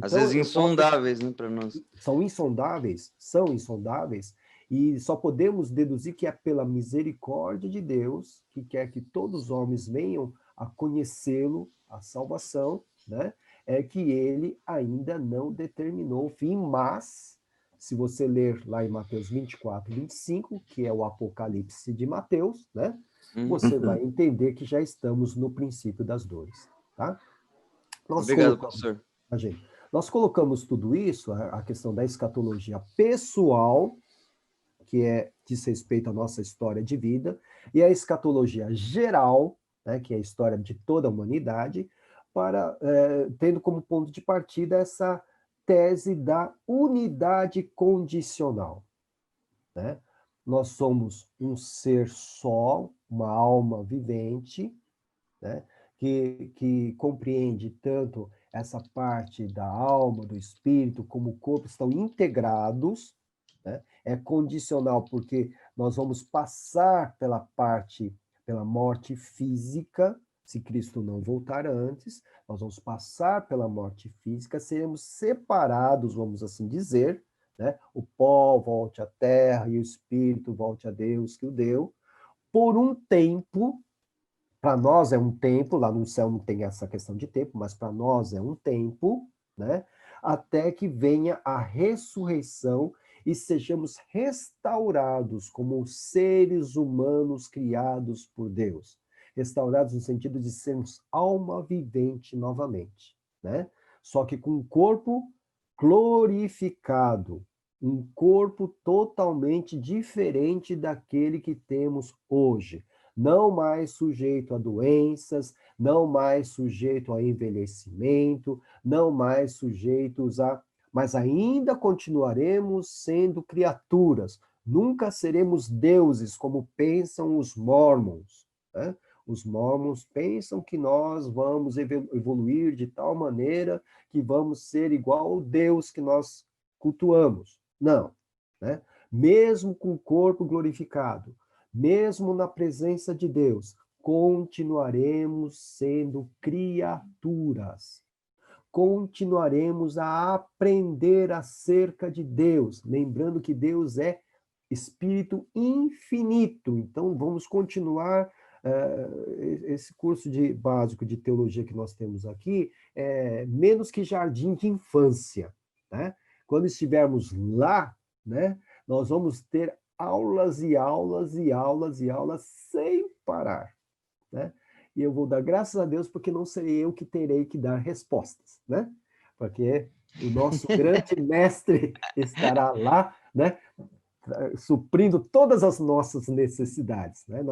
Às Então, vezes eu posso... insondáveis, né, para nós. São insondáveis, e só podemos deduzir que é pela misericórdia de Deus que quer que todos os homens venham a conhecê-lo, a salvação, né? É que ele ainda não determinou o fim, mas se você ler lá em Mateus 24, 25, que é o Apocalipse de Mateus, né? Você vai entender que já estamos no princípio das dores, tá? Obrigado, pastor. Nós colocamos tudo isso, a questão da escatologia pessoal, que diz respeito à nossa história de vida, e a escatologia geral, né, que é a história de toda a humanidade, tendo como ponto de partida essa tese da unidade condicional, né? Nós somos um ser só, uma alma vivente, né, que compreende tanto essa parte da alma, do espírito, como o corpo estão integrados, né? É condicional porque nós vamos passar pela morte física, se Cristo não voltar antes, nós vamos passar pela morte física, seremos separados, vamos assim dizer, né? O pó volte à terra e o espírito volte a Deus que o deu, por um tempo. Para nós é um tempo, lá no céu não tem essa questão de tempo, mas para nós é um tempo, né? Até que venha a ressurreição e sejamos restaurados como seres humanos criados por Deus. Restaurados no sentido de sermos alma vivente novamente, né? Só que com um corpo glorificado, um corpo totalmente diferente daquele que temos hoje. Não mais sujeito a doenças, não mais sujeito a envelhecimento, não mais sujeitos a... Mas ainda continuaremos sendo criaturas, nunca seremos deuses, como pensam os mormons, né? Os mormons pensam que nós vamos evoluir de tal maneira que vamos ser igual ao Deus que nós cultuamos. Não, né? Mesmo com o corpo glorificado, mesmo na presença de Deus, continuaremos sendo criaturas. continuaremos a aprender acerca de Deus, lembrando que Deus é Espírito infinito. Então, vamos continuar esse curso básico de teologia que nós temos aqui, menos que jardim de infância, né? Quando estivermos lá, né, nós vamos ter aulas e aulas e aulas e aulas sem parar, né? E eu vou dar graças a Deus porque não serei eu que terei que dar respostas, né? Porque o nosso grande mestre estará lá, né, suprindo todas as nossas necessidades, né?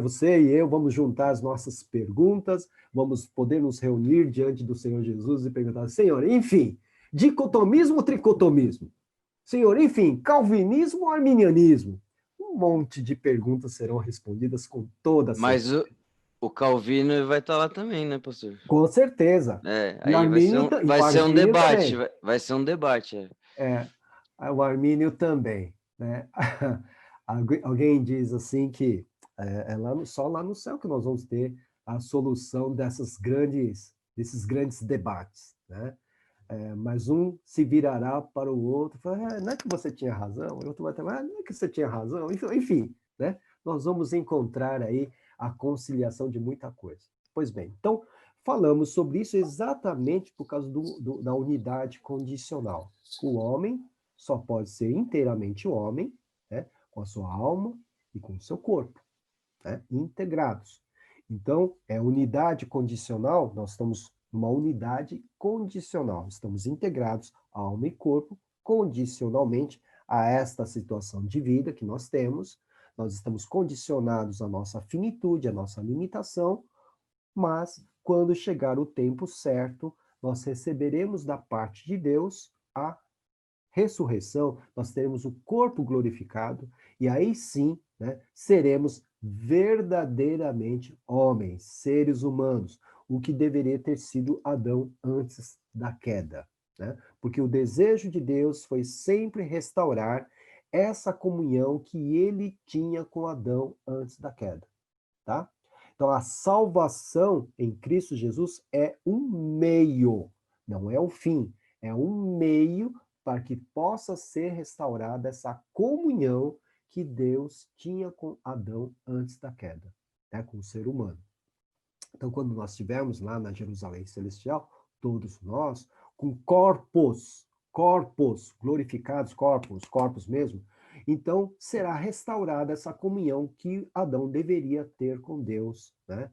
Você e eu vamos juntar as nossas perguntas, vamos poder nos reunir diante do Senhor Jesus e perguntar: Senhor, enfim, dicotomismo ou tricotomismo? Senhor, enfim, calvinismo ou arminianismo? Um monte de perguntas serão respondidas com toda certeza. Mas o Calvino vai estar lá também, né, pastor? Com certeza. Aí vai ser um debate, também. vai ser um debate. O Armínio também, né? Alguém diz assim que só lá no céu que nós vamos ter a solução desses grandes debates, né? Mas um se virará para o outro, fala, não é que você tinha razão, o outro vai falar, não é que você tinha razão, enfim, né? Nós vamos encontrar aí a conciliação de muita coisa. Pois bem, então, falamos sobre isso exatamente por causa da unidade condicional. O homem só pode ser inteiramente homem, né, com a sua alma e com o seu corpo, né, integrados. Então, unidade condicional, nós estamos numa unidade condicional, estamos integrados, alma e corpo, condicionalmente a esta situação de vida que nós temos, nós estamos condicionados à nossa finitude, à nossa limitação, mas quando chegar o tempo certo, nós receberemos da parte de Deus a ressurreição, nós teremos o corpo glorificado, e aí sim, né, seremos verdadeiramente homens, seres humanos, o que deveria ter sido Adão antes da queda, né? Porque o desejo de Deus foi sempre restaurar essa comunhão que ele tinha com Adão antes da queda, tá? Então, a salvação em Cristo Jesus é um meio, não é o fim, é um meio para que possa ser restaurada essa comunhão que Deus tinha com Adão antes da queda, né, com o ser humano. Então, quando nós estivermos lá na Jerusalém Celestial, todos nós, com corpos glorificados, corpos mesmo, então será restaurada essa comunhão que Adão deveria ter com Deus, né,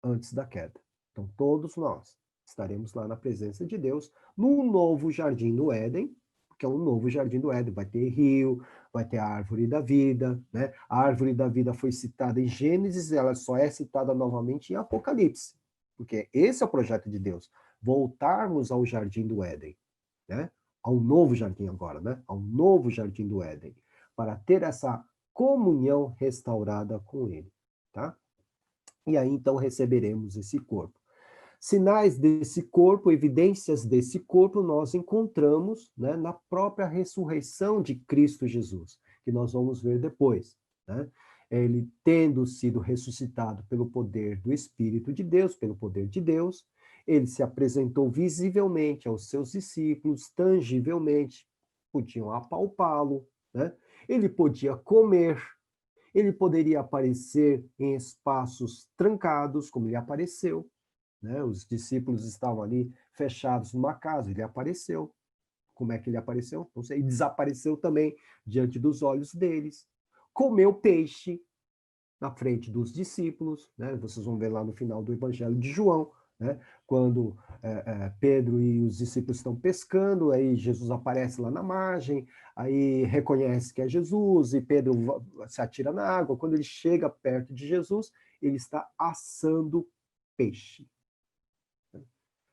antes da queda. Então, todos nós estaremos lá na presença de Deus, num novo jardim do Éden, que é um novo jardim do Éden, vai ter rio, vai ter a árvore da vida, né? A árvore da vida foi citada em Gênesis, ela só é citada novamente em Apocalipse, porque esse é o projeto de Deus, voltarmos ao jardim do Éden, né? Ao novo jardim agora, né? Ao novo jardim do Éden, para ter essa comunhão restaurada com ele, tá? E aí então receberemos esse corpo. Sinais desse corpo, evidências desse corpo, nós encontramos, né, na própria ressurreição de Cristo Jesus, que nós vamos ver depois, né? Ele tendo sido ressuscitado pelo poder do Espírito de Deus, pelo poder de Deus, ele se apresentou visivelmente aos seus discípulos, tangivelmente, podiam apalpá-lo, né? Ele podia comer, ele poderia aparecer em espaços trancados, como ele apareceu, né? Os discípulos estavam ali fechados numa casa, ele apareceu. Como é que ele apareceu? Não sei. E desapareceu também diante dos olhos deles. Comeu peixe na frente dos discípulos, né? Vocês vão ver lá no final do Evangelho de João, né? Quando Pedro e os discípulos estão pescando, aí Jesus aparece lá na margem, aí reconhece que é Jesus, e Pedro se atira na água. Quando ele chega perto de Jesus, ele está assando peixe.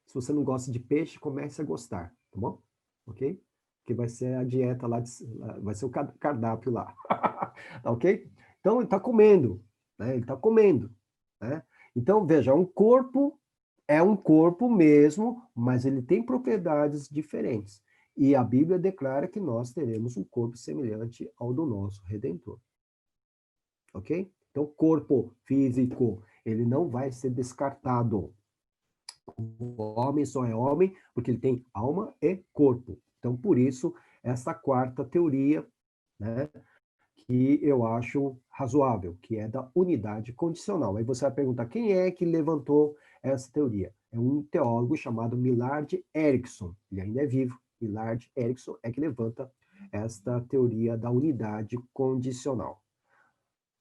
Se você não gosta de peixe, comece a gostar, tá bom? Ok? Porque vai ser a dieta lá, vai ser o cardápio lá. Tá ok? Então, ele está comendo, né? Ele está comendo, né? Então, veja, é um corpo mesmo, mas ele tem propriedades diferentes. E a Bíblia declara que nós teremos um corpo semelhante ao do nosso Redentor. Ok? Então, corpo físico, ele não vai ser descartado. O homem só é homem porque ele tem alma e corpo. Então, por isso, essa quarta teoria, né, que eu acho razoável, que é da unidade condicional. Aí você vai perguntar, quem é que levantou essa teoria? É um teólogo chamado Millard Erickson, ele ainda é vivo. Millard Erickson é que levanta esta teoria da unidade condicional.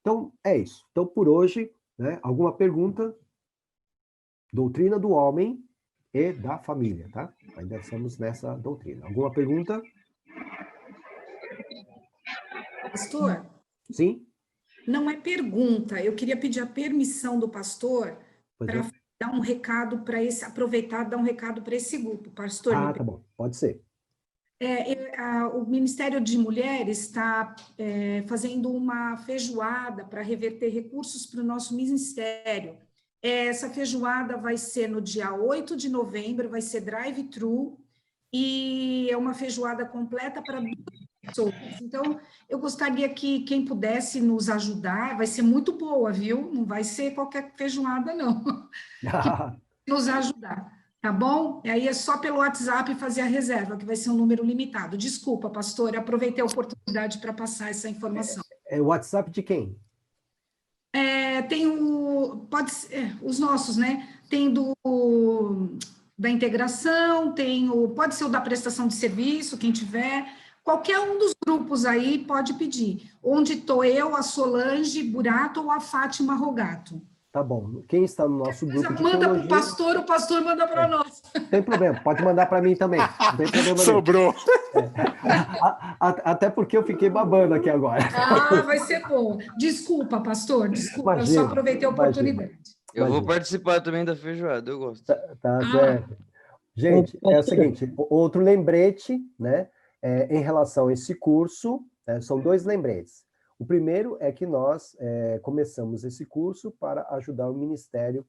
Então, é isso. Então, por hoje, né, alguma pergunta? Doutrina do homem e da família, tá? Ainda estamos nessa doutrina. Alguma pergunta? Pastor? Sim? Não é pergunta, eu queria pedir a permissão do pastor para dar um recado para esse, aproveitar e dar um recado para esse grupo. Pastor, tá bom, pode ser. O Ministério de Mulheres está fazendo uma feijoada para reverter recursos para o nosso ministério. Essa feijoada vai ser no dia 8 de novembro, vai ser drive-thru, e é uma feijoada completa para pessoas. Então, eu gostaria que quem pudesse nos ajudar, vai ser muito boa, viu? Não vai ser qualquer feijoada, não. Que nos ajudar, tá bom? E aí é só pelo WhatsApp fazer a reserva, que vai ser um número limitado. Desculpa, pastor, eu aproveitei a oportunidade para passar essa informação. É o WhatsApp de quem? Tem pode ser, os nossos, né? Tem da integração, pode ser o da prestação de serviço, quem tiver. Qualquer um dos grupos aí pode pedir. Onde estou eu, a Solange Burato ou a Fátima Rogato. Tá bom. Quem está no nosso grupo de manda teologia... para o pastor manda para nós. Não tem problema, pode mandar para mim também. Não tem problema Sobrou. Até porque eu fiquei babando aqui agora. Vai ser bom. Desculpa, pastor, desculpa, Imagina, eu só aproveitei a oportunidade. Eu vou participar também da feijoada, eu gosto. Tá certo. Gente, é o seguinte, outro lembrete, né, em relação a esse curso, são 2 lembretes. O primeiro é que nós começamos esse curso para ajudar o Ministério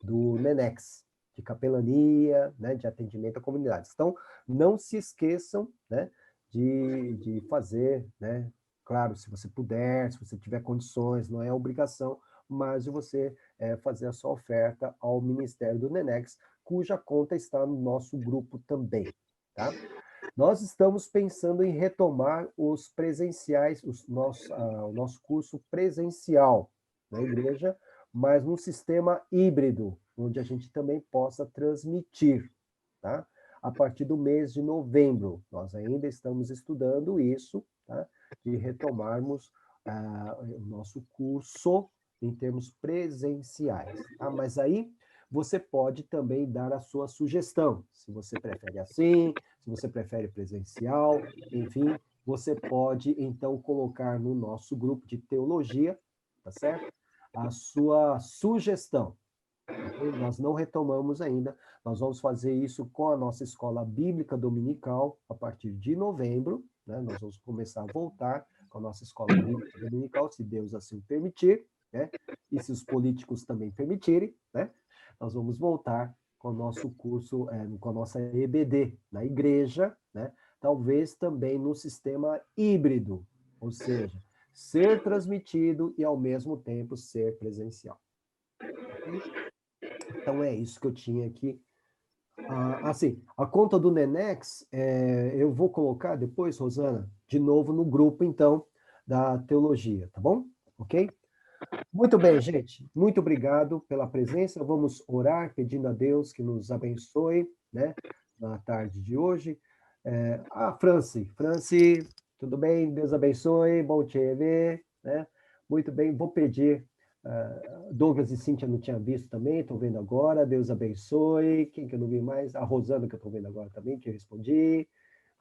do NENEX, de capelania, né, de atendimento a comunidades. Então, não se esqueçam, né, de fazer, né, claro, se você puder, se você tiver condições, não é obrigação, mas de você fazer a sua oferta ao Ministério do NENEX, cuja conta está no nosso grupo também, tá? Nós estamos pensando em retomar os presenciais, o nosso curso presencial na igreja, mas num sistema híbrido, onde a gente também possa transmitir, tá? A partir do mês de novembro. Nós ainda estamos estudando isso, tá? De retomarmos o nosso curso em termos presenciais, tá? Mas aí você pode também dar a sua sugestão, se você prefere assim, se você prefere presencial, enfim, você pode, então, colocar no nosso grupo de teologia, tá certo? A sua sugestão. Okay? Nós não retomamos ainda, nós vamos fazer isso com a nossa escola bíblica dominical a partir de novembro, né? Nós vamos começar a voltar com a nossa escola bíblica dominical, se Deus assim permitir, né? E se os políticos também permitirem, né? Nós vamos voltar com o nosso curso, com a nossa EBD na igreja, né? Talvez também no sistema híbrido, ou seja, ser transmitido e ao mesmo tempo ser presencial. Então é isso que eu tinha aqui. Assim, a conta do NENEX, eu vou colocar depois, Rosana, de novo no grupo, então, da teologia, tá bom? Ok? Muito bem, gente. Muito obrigado pela presença. Vamos orar pedindo a Deus que nos abençoe, né, na tarde de hoje. Franci, tudo bem? Deus abençoe. Bom te ver, né? Muito bem. Vou pedir. Douglas e Cíntia não tinha visto também, estou vendo agora. Deus abençoe. Quem que eu não vi mais? A Rosana, que eu estou vendo agora também, que eu respondi.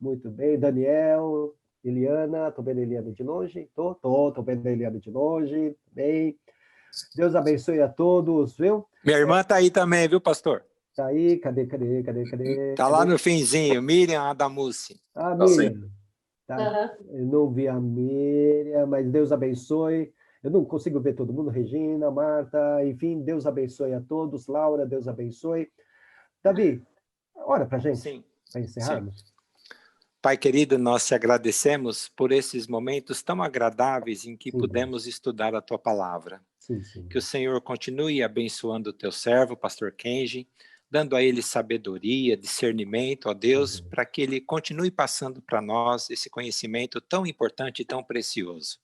Muito bem. Daniel. Eliana, estou vendo a Eliana de longe? Estou vendo a Eliana de longe, bem. Deus abençoe a todos, viu? Minha irmã está aí também, viu, pastor? Está aí, cadê? Está lá no finzinho, Miriam Adamussi. Miriam. Tá. Eu não vi a Miriam, mas Deus abençoe. Eu não consigo ver todo mundo, Regina, Marta, enfim, Deus abençoe a todos. Laura, Deus abençoe. Davi, ora para a gente, Sim. Para encerrarmos. Sim. Pai querido, nós te agradecemos por esses momentos tão agradáveis em que pudemos estudar a tua palavra. Sim. Que o Senhor continue abençoando o teu servo, pastor Kenji, dando a ele sabedoria, discernimento, ó Deus, para que ele continue passando para nós esse conhecimento tão importante e tão precioso.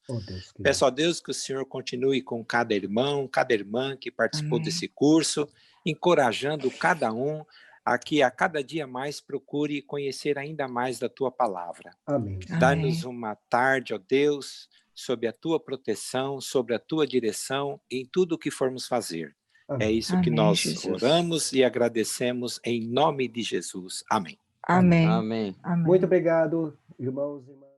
Peço a Deus que o Senhor continue com cada irmão, cada irmã que participou desse curso, encorajando cada um a que a cada dia mais procure conhecer ainda mais da tua palavra. Amém. Dá-nos uma tarde, ó Deus, sob a tua proteção, sobre a tua direção em tudo o que formos fazer. Amém. É isso que nós oramos e agradecemos em nome de Jesus. Amém. Amém. Amém. Muito obrigado, irmãos e irmãs.